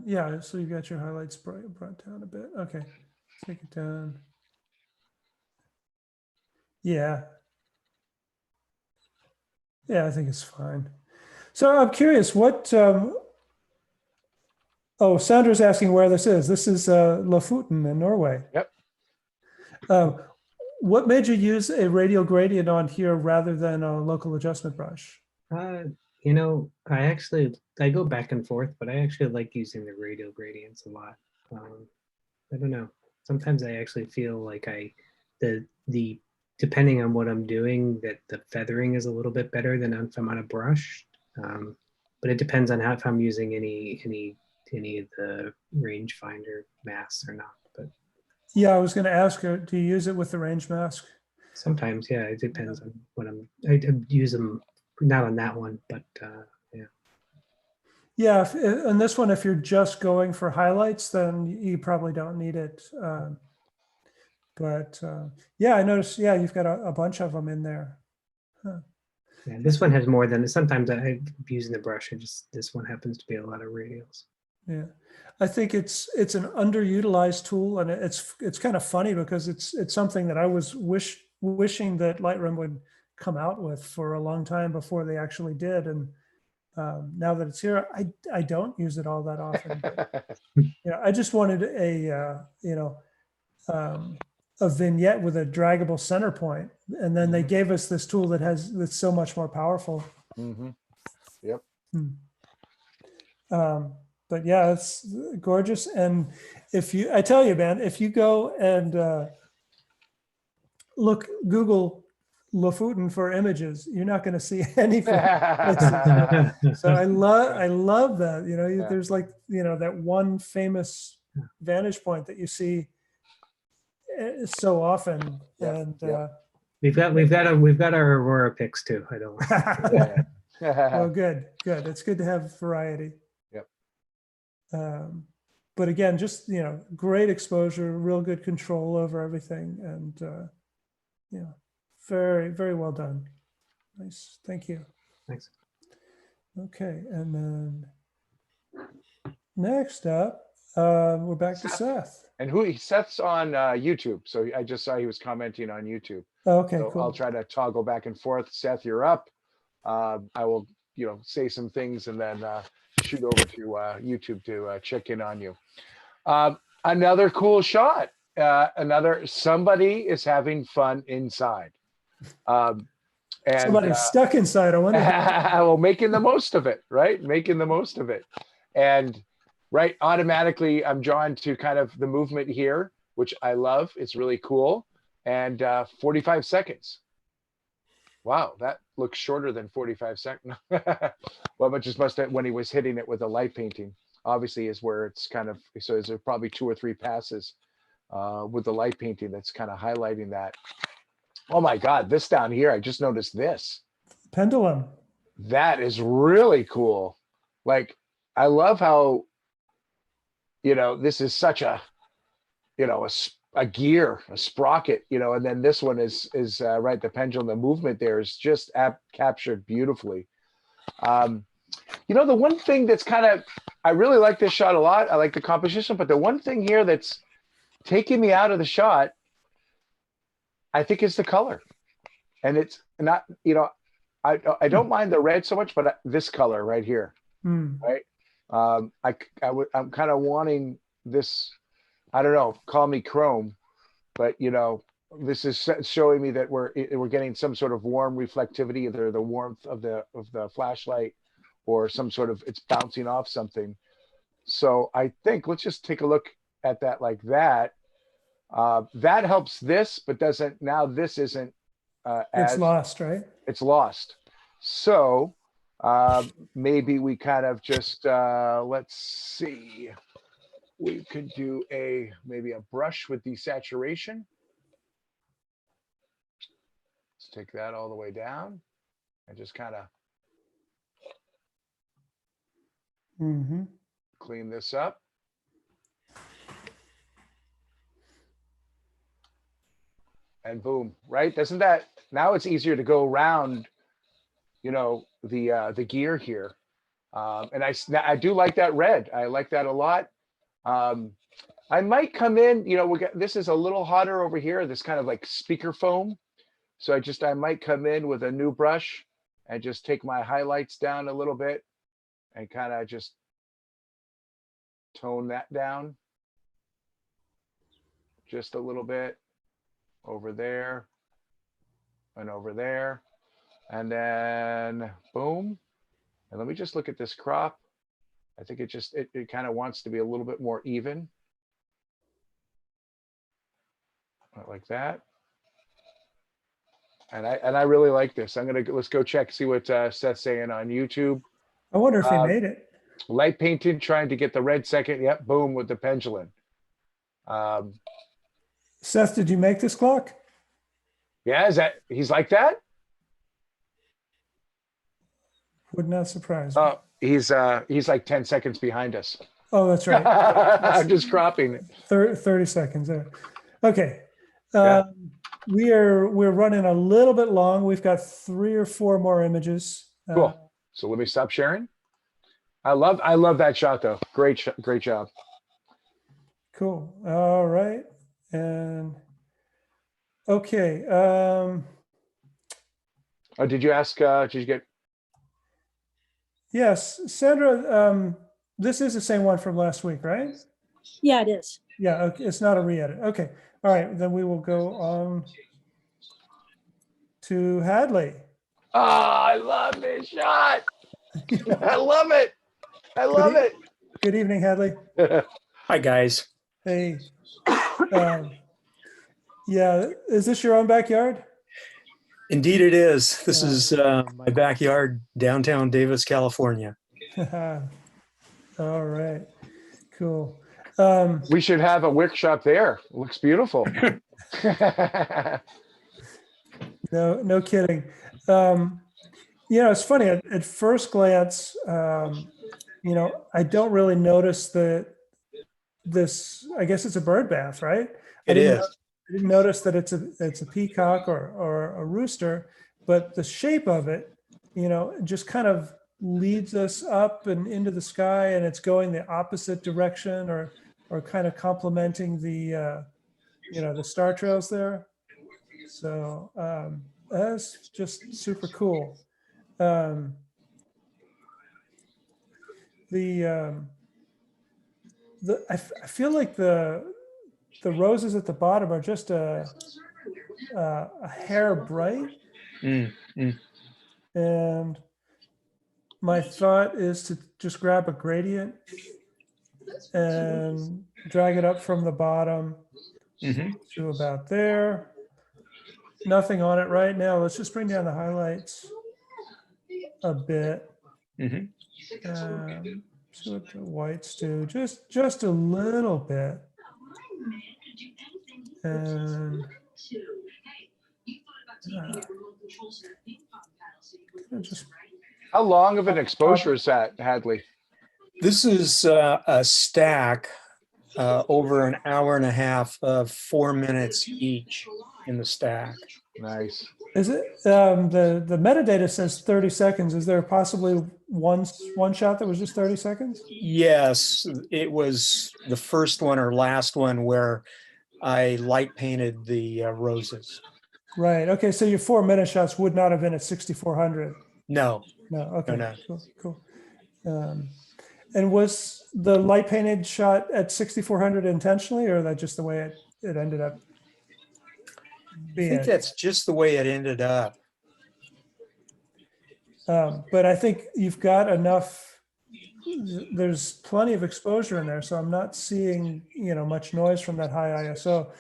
Yeah, so you got your highlights brought down a bit. Okay, take it down. Yeah. Yeah, I think it's fine. So I'm curious, what, Sandra's asking where this is. This is Lofoten in Norway. Yep. What made you use a radial gradient on here rather than a local adjustment brush? I go back and forth, but I actually like using the radial gradients a lot. I don't know. Sometimes I actually feel like the depending on what I'm doing, that the feathering is a little bit better than if I'm on a brush. But it depends on if I'm using any of the rangefinder masks or not. But yeah, I was going to ask her, do you use it with the range mask? Sometimes, yeah, it depends on what I use them, not on that one, but yeah. Yeah, on this one, if you're just going for highlights, then you probably don't need it. But yeah, I noticed, yeah, you've got a bunch of them in there. Huh. Yeah, this one has more than, sometimes I'm using the brush and just, this one happens to be a lot of radials. Yeah, I think it's an underutilized tool, and it's kind of funny because it's something that I was wishing that Lightroom would come out with for a long time before they actually did. And now that it's here, I don't use it all that often. But, I just wanted a vignette with a draggable center point, and then they gave us this tool that's so much more powerful. Mm-hmm. Yep. But yeah, it's gorgeous. And I tell you, man, if you go and Google Lofoten for images, you're not going to see anything. So I love that. Yeah. There's like, that one famous vantage point that you see so often. Yeah, And yeah. We've got our Aurora picks too. I don't. well, good. It's good to have variety. Yep. But again, just, great exposure, real good control over everything. And, very, very well done. Nice. Thank you. Thanks. Okay. And then next up, we're back to Seth. And Seth's on YouTube. So I just saw he was commenting on YouTube. Okay, So cool. I'll try to toggle back and forth. Seth, you're up. I will, say some things and then shoot over to YouTube to check in on you. Another cool shot. Somebody is having fun inside. And Somebody's stuck inside. I wonder. well, making the most of it, right? Making the most of it. And right, automatically I'm drawn to kind of the movement here, which I love. It's really cool. And 45 seconds. Wow, that looks shorter than 45 seconds. Well, but just must have, when he was hitting it with a light painting, obviously is where it's kind of, so there's probably 2 or 3 passes with the light painting that's kind of highlighting that. Oh my God, this down here, I just noticed this. Pendulum. That is really cool. Like, I love how, this is such a, a gear, a sprocket, and then this one is right. The pendulum, the movement there is just captured beautifully. The one thing that's I really like this shot a lot. I like the composition, but the one thing here that's taking me out of the shot, I think, is the color. And it's not, I don't mind the red so much, but this color right here, right? I'm kind of wanting this, I don't know, call me chrome, but this is showing me that we're getting some sort of warm reflectivity, either the warmth of the flashlight or some sort of, it's bouncing off something. So I think let's just take a look at that like that. That helps this, but doesn't, now this isn't it's lost, right? It's lost. So maybe we kind of just, let's see. We could do maybe a brush with desaturation. Let's take that all the way down and just kind of clean this up. And boom, right? Doesn't that, now it's easier to go around, the gear here. And I do like that red. I like that a lot. I might come in, this is a little hotter over here, this kind of like speaker foam. So I might come in with a new brush and just take my highlights down a little bit and kind of just tone that down just a little bit over there and over there. And then boom. And let me just look at this crop. I think it kind of wants to be a little bit more even. Like that. And I really like this. Let's go check, see what Seth's saying on YouTube. I wonder if he made it. Light painting, trying to get the red second. Yep, boom, with the pendulum. Seth, did you make this clock? Yeah, he's like that? Would not surprise me. Oh, he's like 10 seconds behind us. Oh, that's right. I'm just cropping it. 30 seconds there. Okay. Yeah. We're running a little bit long. We've got 3 or 4 more images. Cool. So let me stop sharing. I love that shot though. Great job. Cool. All right. And okay. Oh, did you ask? Did you get? Yes, Sandra, this is the same one from last week, right? Yeah, it is. Yeah, okay, it's not a re-edit. Okay. All right, then we will go on to Hadley. Oh, I love this shot. I love it. I love it. Good evening, Hadley. Hi, guys. Hey. Yeah, is this your own backyard? Indeed, it is. This is my backyard, downtown Davis, California. All right, cool. We should have a workshop there. It looks beautiful. No kidding. It's funny at first glance, I don't really notice this, I guess it's a bird bath, right? I didn't notice that it's a peacock or a rooster, but the shape of it, just kind of leads us up and into the sky, and it's going the opposite direction or kind of complementing the star trails there. So that's just super cool. I feel like the roses at the bottom are just a hair bright. And my thought is to just grab a gradient and drag it up from the bottom to about there. Nothing on it right now. Let's just bring down the highlights a bit. See what the whites do. Just a little bit. And just How long of an exposure is that, Hadley? This is a stack over an hour and a half of 4 minutes each in the stack. Nice. Is it the metadata says 30 seconds? Is there possibly one shot that was just 30 seconds? Yes, it was the first one or last one where I light painted the roses. Right. Okay. So your 4 minute shots would not have been at 6400. No. No. Okay. No. Cool. And was the light painted shot at 6400 intentionally, or that just the way it ended up being? I think that's just the way it ended up. But I think you've got enough. There's plenty of exposure in there, so I'm not seeing much noise from that high ISO.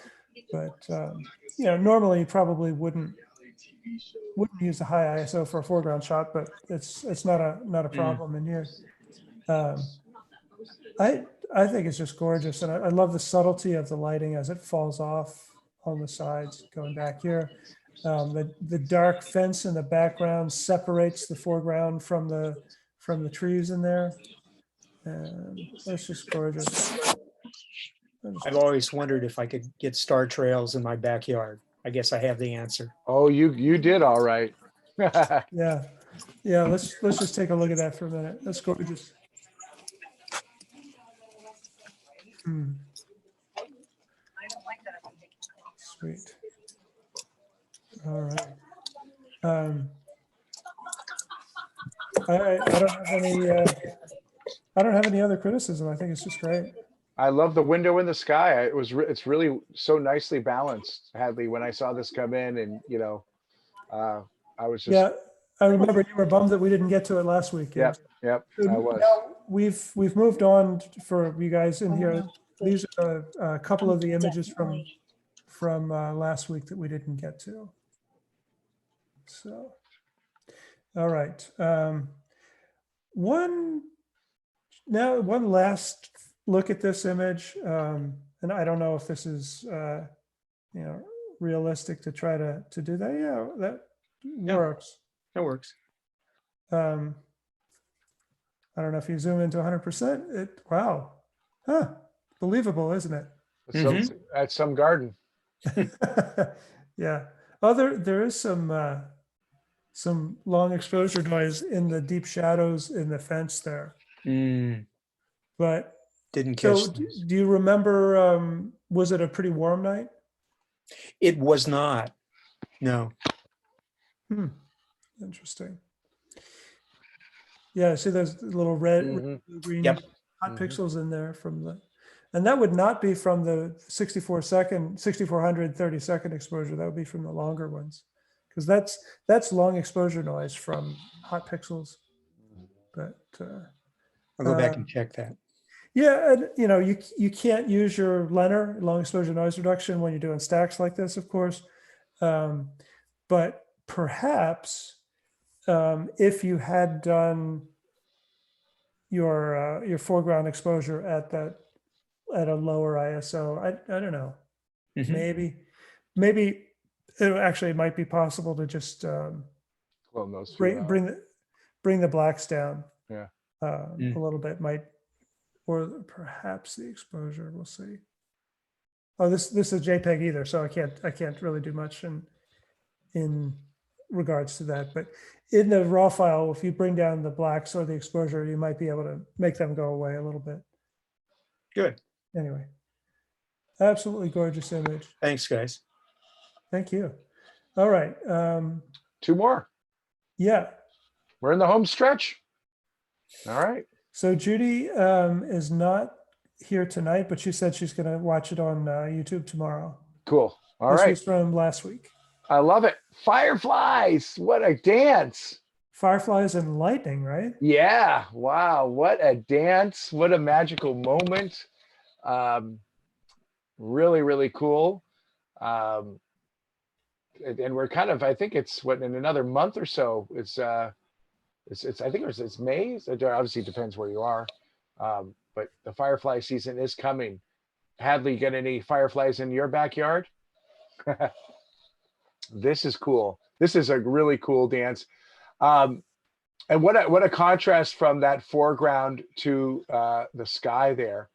But normally you probably wouldn't use a high ISO for a foreground shot, but it's not a problem in here. I think it's just gorgeous, and I love the subtlety of the lighting as it falls off on the sides going back here. The dark fence in the background separates the foreground from the trees in there. And that's just gorgeous. I've always wondered if I could get star trails in my backyard. I guess I have the answer. Oh, you did all right. Yeah. Let's just take a look at that for a minute. That's gorgeous. Sweet. All right. I don't have any other criticism. I think it's just great. I love the window in the sky. It's really so nicely balanced, Hadley. When I saw this come in, and I was just I remember you were bummed that we didn't get to it last week. Yep. I was. Now, we've moved on for you guys in here. These are a couple of the images from last week that we didn't get to. So, all right. One last look at this image, and I don't know if this is realistic to try to do that. Yeah, that works. That works. I don't know if you zoom into 100%. Wow, believable, isn't it? At some garden. Yeah. Oh, there is some long exposure noise in the deep shadows in the fence there. Mm, But didn't catch so those. do you remember, was it a pretty warm night? It was not. No. Hmm, interesting. Yeah, see those little red, Mhm. green Yep. hot Mhm. pixels in there from the, and that would not be from the 6400 30-second exposure. That would be from the longer ones. Because that's long exposure noise from hot pixels. But I'll go back and check that. yeah, and you can't use your Lener, long exposure noise reduction, when you're doing stacks like this, of course. But perhaps if you had done your foreground exposure at a lower ISO, I don't know, Mhm. maybe it might be possible to just Clone those two bring out. bring the blacks down Yeah. a little bit, or perhaps the exposure. We'll see. Oh, this is JPEG either, so I can't really do much in regards to that. But in the raw file, if you bring down the blacks or the exposure, you might be able to make them go away a little bit. Good. Anyway, absolutely gorgeous image. Thanks, guys. Thank you. All right. Two more. Yeah. We're in the home stretch. All right. So Judy is not here tonight, but she said she's going to watch it on YouTube tomorrow. Cool. All This right. was from last week. I love it. Fireflies. What a dance. Fireflies and lightning, right? Yeah. Wow. What a dance. What a magical moment. Really, really cool. And we're kind of, I think it's what, in another month or so, it's I think it's May. It obviously depends where you are. But the firefly season is coming. Hadley, get any fireflies in your backyard? This is cool. This is a really cool dance. And what a contrast from that foreground to the sky there.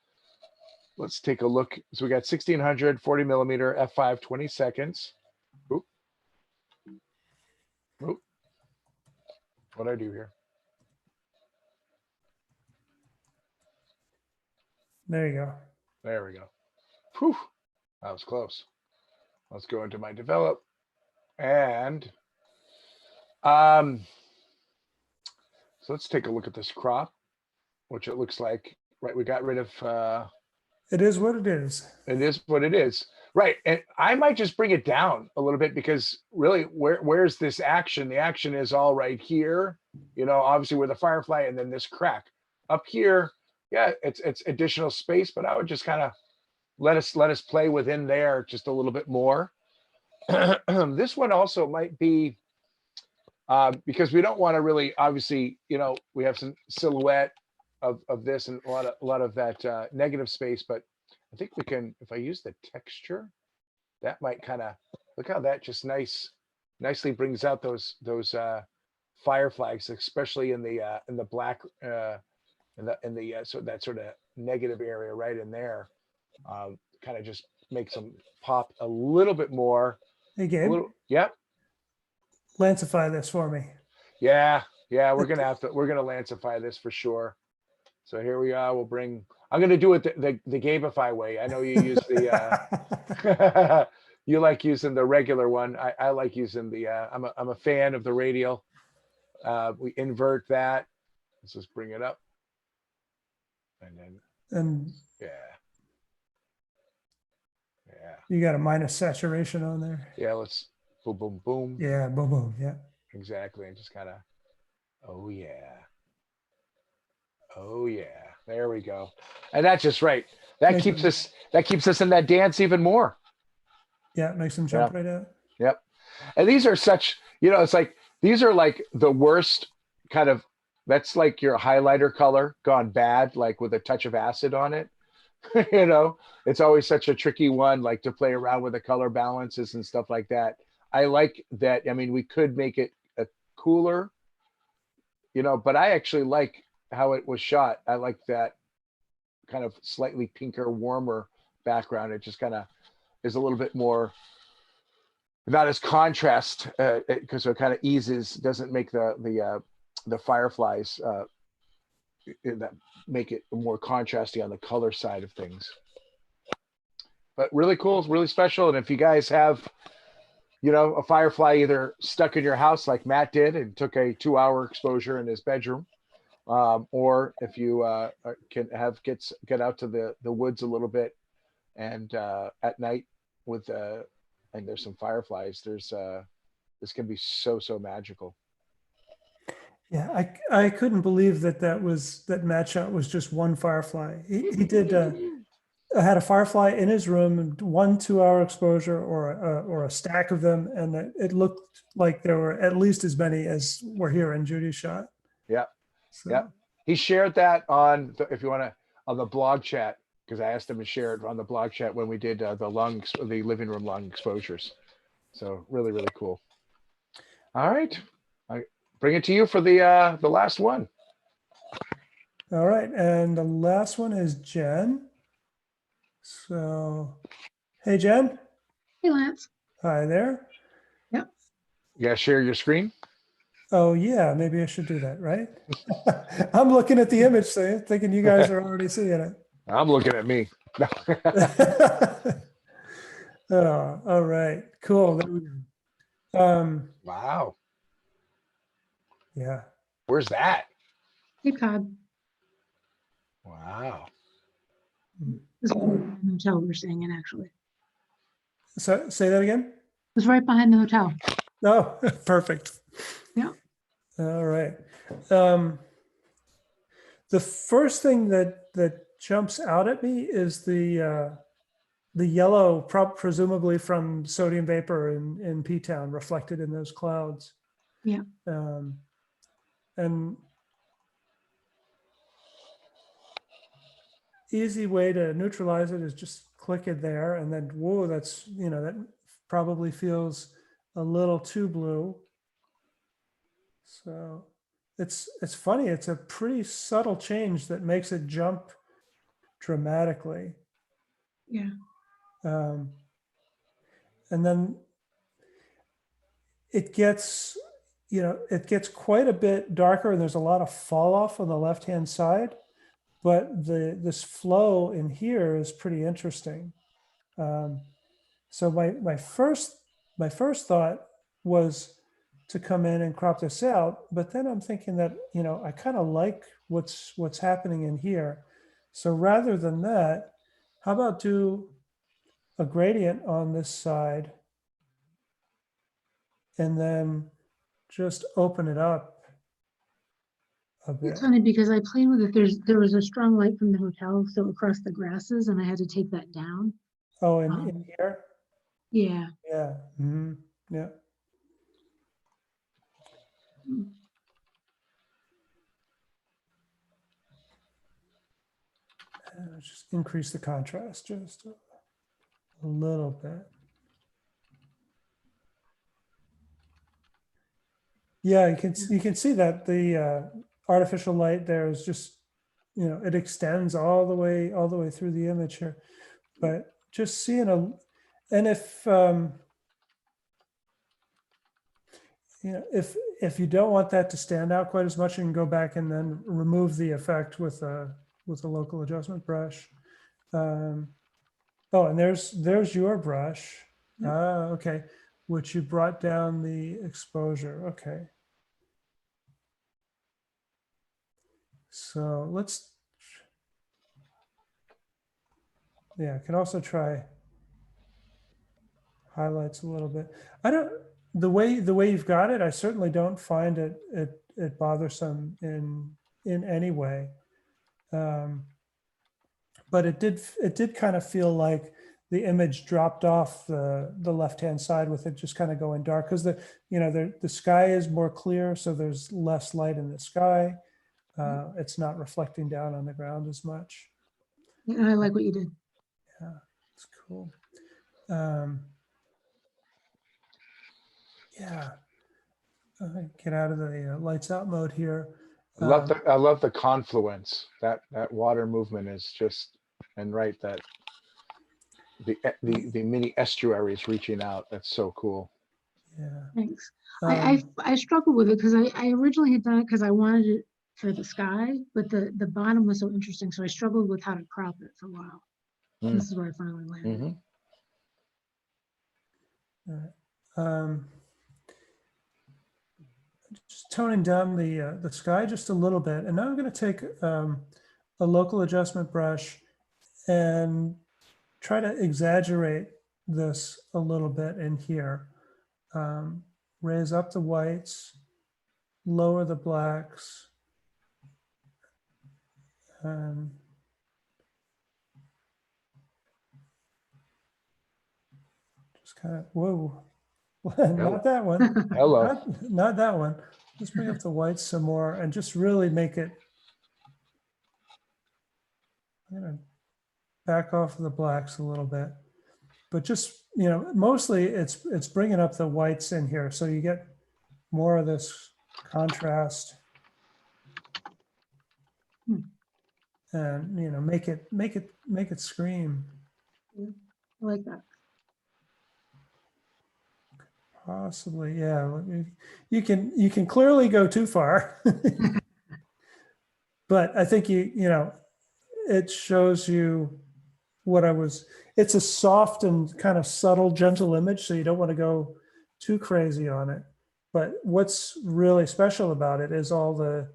Let's take a look. So we got 1600, 40 millimeter, f5, 20 seconds. Oop. Oop. What'd I do here? There you go. There we go. Whew. That was close. Let's go into my develop. And so let's take a look at this crop, which it looks like, right, we got rid of, It is what it is. it is what it is. Right. And I might just bring it down a little bit, because really, where's this action? The action is all right here, obviously where the firefly, and then this crack up here. Yeah, it's additional space, but I would just kind of let us play within there just a little bit more. This one also might be, because we don't want to really, obviously, we have some silhouette of this and a lot of that negative space, but I think we can, if I use the texture, that might kind of, look how that just nicely brings out those fireflies, especially in the black, in the so that sort of negative area right in there. Kind of just makes them pop a little bit more. Hey, A Gabe, little, yep. Lancify this for me. Yeah, we're gonna Lancify this for sure. So here we are. I'm gonna do it the Gabeify way. I know you use the you like using the regular one. I like using the I'm a fan of the radial. We invert that. Let's just bring it up. And then And yeah. you got a minus saturation on there. Yeah, let's boom, boom, boom. Yeah, boom, boom. Yeah. Exactly. And just kind of, oh yeah. Oh yeah. There we go. And that's just right. That keeps us in that dance even more. Yeah, it makes them jump right out. Yep. And these are such, it's like, these are like the worst kind of, that's like your highlighter color gone bad, like with a touch of acid on it. It's always such a tricky one, like to play around with the color balances and stuff like that. I like that. I mean, we could make it a cooler, but I actually like how it was shot. I like that kind of slightly pinker, warmer background. It just kind of is a little bit more, not as contrast, because it kind of eases, doesn't make the fireflies that make it more contrasty on the color side of things. But really cool, really special. And if you guys have, you know, a firefly either stuck in your house like Matt did and took a 2-hour exposure in his bedroom, or if you can get out to the woods a little bit and at night with and there's some fireflies, this can be so magical. Yeah, I couldn't believe that that Matt shot was just one firefly. He did had a firefly in his room, and 1 2-hour exposure or a stack of them, and it looked like there were at least as many as were here in Judy's shot. Yeah, So, yeah. He shared that on if you want to, on the blog chat, because I asked him to share it on the blog chat when we did the living room lung exposures. So really cool. All right, I bring it to you for the last one. all right, and the last one is Jen. So, hey Jen. Hey, Lance. Hi there. You gotta share your screen. Oh yeah, maybe I should do that, right? I'm looking at the image, so thinking you guys are already seeing it. I'm looking at me. Oh, all right, cool. There we go. Wow. Yeah. Where's that? Cape Cod. Wow. This is the hotel we're staying in, actually. So say that again. It was right behind the hotel. Oh, perfect. Yeah. All right. The first thing that jumps out at me is the yellow, presumably from sodium vapor in P-Town, reflected in those clouds. Yeah. And easy way to neutralize it is just click it there, and then whoa, that's, you know, that probably feels a little too blue. So it's funny. It's a pretty subtle change that makes it jump dramatically. Yeah. And then it gets, you know, it gets quite a bit darker, and there's a lot of fall off on the left-hand side, but this flow in here is pretty interesting. So my first thought was to come in and crop this out, but then I'm thinking that, you know, I kind of like what's happening in here. So rather than that, how about do a gradient on this side and then just open it up a bit. It's funny because I played with it. There was a strong light from the hotel, so across the grasses, and I had to take that down. Oh, in here? Yeah. Yeah. Mm-hmm. Yeah. Just increase the contrast just a little bit. Yeah, you can see that the artificial light there is just, you know, it extends all the way through the image here. But just seeing and if you know, if you don't want that to stand out quite as much, you can go back and then remove the effect with a local adjustment brush. Oh, and there's your brush. Yep. Okay, which you brought down the exposure. Okay. So yeah, I can also try highlights a little bit. The way you've got it, I certainly don't find it bothersome in any way. But it did kind of feel like the image dropped off the left-hand side with it just kind of going dark, because the sky is more clear, so there's less light in the sky. It's not reflecting down on the ground as much. And I like what you did. Yeah, it's cool. Yeah, get out of the lights out mode here. I love the confluence. That water movement is just, and right, that the mini estuaries reaching out. That's so cool. Yeah. Thanks. Um, I struggled with it because I originally had done it because I wanted it for the sky, but the bottom was so interesting. So I struggled with how to crop it for a while. Mm. This is where I finally landed. Just toning down the sky just a little bit. And now I'm going to take a local adjustment brush and try to exaggerate this a little bit in here. Raise up the whites, lower the blacks. Just kind of, whoa, not that one. Hello. Not that one. Let's bring up the whites some more and just really make it. I'm gonna back off the blacks a little bit, but just, mostly it's bringing up the whites in here, so you get more of this contrast, and make it scream. I like that. Possibly, yeah. You can clearly go too far, but I think it shows you what it's a soft and kind of subtle, gentle image, so you don't want to go too crazy on it. But what's really special about it is all the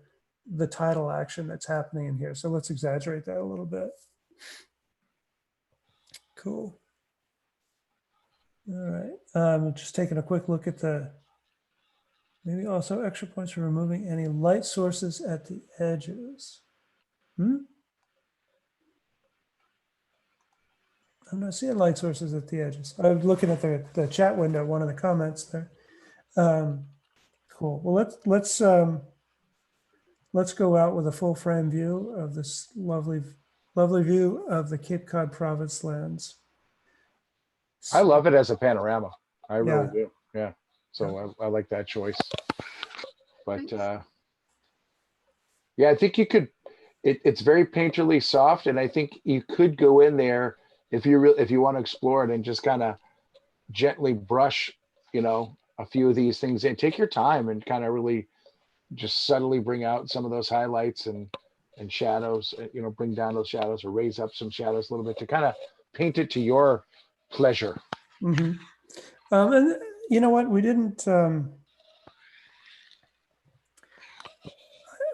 tidal action that's happening in here. So let's exaggerate that a little bit. Cool. All right, just taking a quick look at maybe also extra points for removing any light sources at the edges. I'm not seeing light sources at the edges. I was looking at the chat window, one of the comments there. Cool. Well, let's go out with a full frame view of this lovely view of the Cape Cod Province lands. I love it as a panorama. I really Yeah. do. Yeah. So I like that choice. But yeah, I think you could. It's very painterly soft, and I think you could go in there if you want to explore it and just kind of gently brush, a few of these things in. Take your time and kind of really just subtly bring out some of those highlights and shadows. Bring down those shadows or raise up some shadows a little bit to kind of paint it to your pleasure. Mm-hmm. And you know what? We didn't.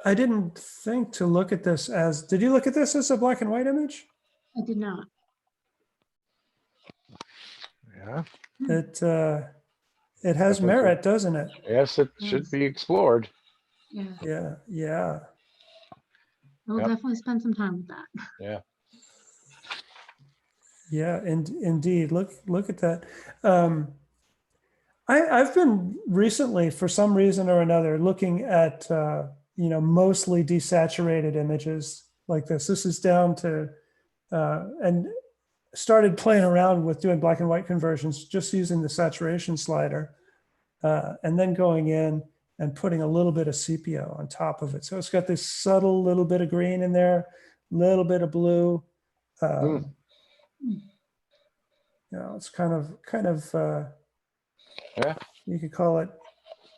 I didn't think to look at this as. Did you look at this as a black and white image? I did not. Yeah. It has merit, doesn't it? Yes, it should be explored. Yeah. Yeah. I will definitely spend some time with that. Yeah. Yeah, indeed. Look at that. I've been recently, for some reason or another, looking at mostly desaturated images like this. This is down to and started playing around with doing black and white conversions, just using the saturation slider, and then going in and putting a little bit of sepia on top of it. So it's got this subtle little bit of green in there, little bit of blue. It's kind of yeah. You could call it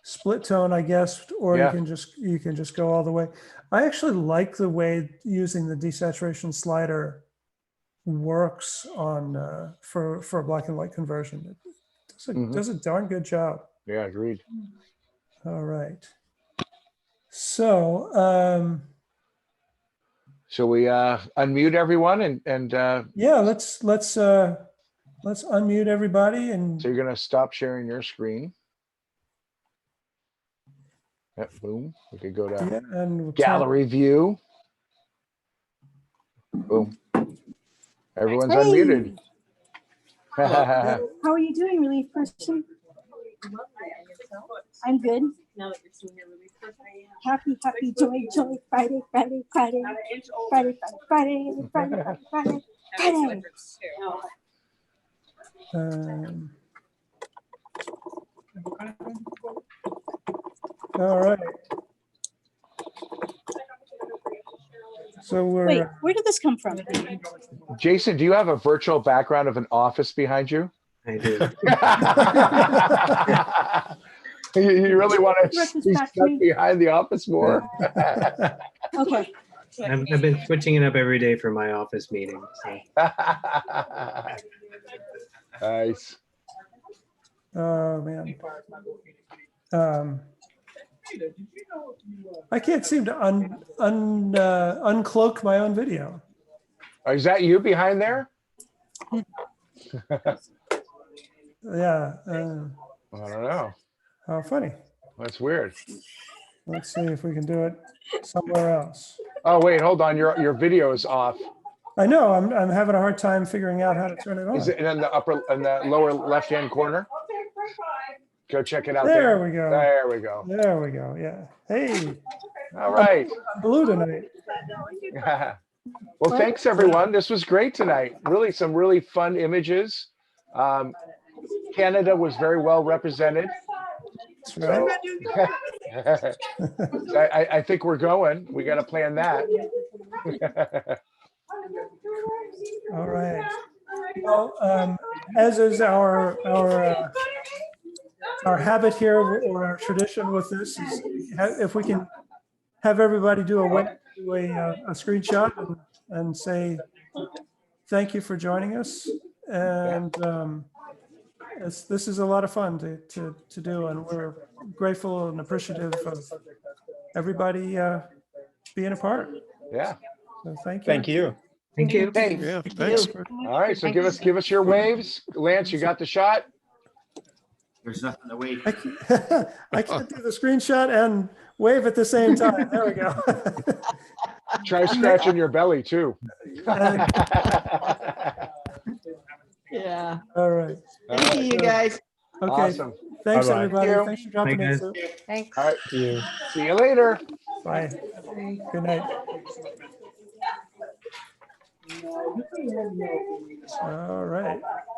split tone, I guess, or Yeah. you can just go all the way. I actually like the way using the desaturation slider works on for a black and white conversion. It does a darn good job. Yeah, agreed. All right. So shall we unmute everyone and yeah, let's unmute everybody. And so you're gonna stop sharing your screen. Yep, boom. We could go to and we'll gallery view. Boom. Everyone's Hey. unmuted. How are you doing, relief person? I'm good. Happy, joy, Friday. All right. So Wait, where did this come from? Jason, do you have a virtual background of an office behind you? I do. You really want to Reference be back to stuck me. behind the office more? Okay. I've been switching it up every day for my office meetings. So. Nice. Oh, man. I can't seem to uncloak my own video. Is that you behind there? Yeah. I don't know. How funny. That's weird. Let's see if we can do it somewhere else. Oh, wait, hold on. Your video is off. I know, I'm having a hard time figuring out how to turn it on. Is it in the lower left-hand corner? Go check it out There there. we go. There we go. There we go. Yeah. Hey, All right. I'm blue tonight. Well, thanks everyone. This was great tonight. Really, some really fun images. Canada was very well represented. That's right. So I think we're going. We got to plan that. All right. Well, as is our habit here, or our tradition with this, is if we can have everybody do a screenshot and say thank you for joining us. And this is a lot of fun to do, and we're grateful and appreciative of everybody being a part. Yeah. So thank you. Thank you. Thank you. Yeah, thanks. All right. So give us your waves. Lance, you got the shot? There's nothing to wait. I can't do the screenshot and wave at the same time. There we go. Try scratching your belly too. Yeah. All right. Thank you, you guys. Okay. Awesome. Thanks, Bye-bye. everybody. Thank you. Thanks for dropping Bye, in. guys. Sue. Thanks. All right. You. See you later. Bye. Good night. All right.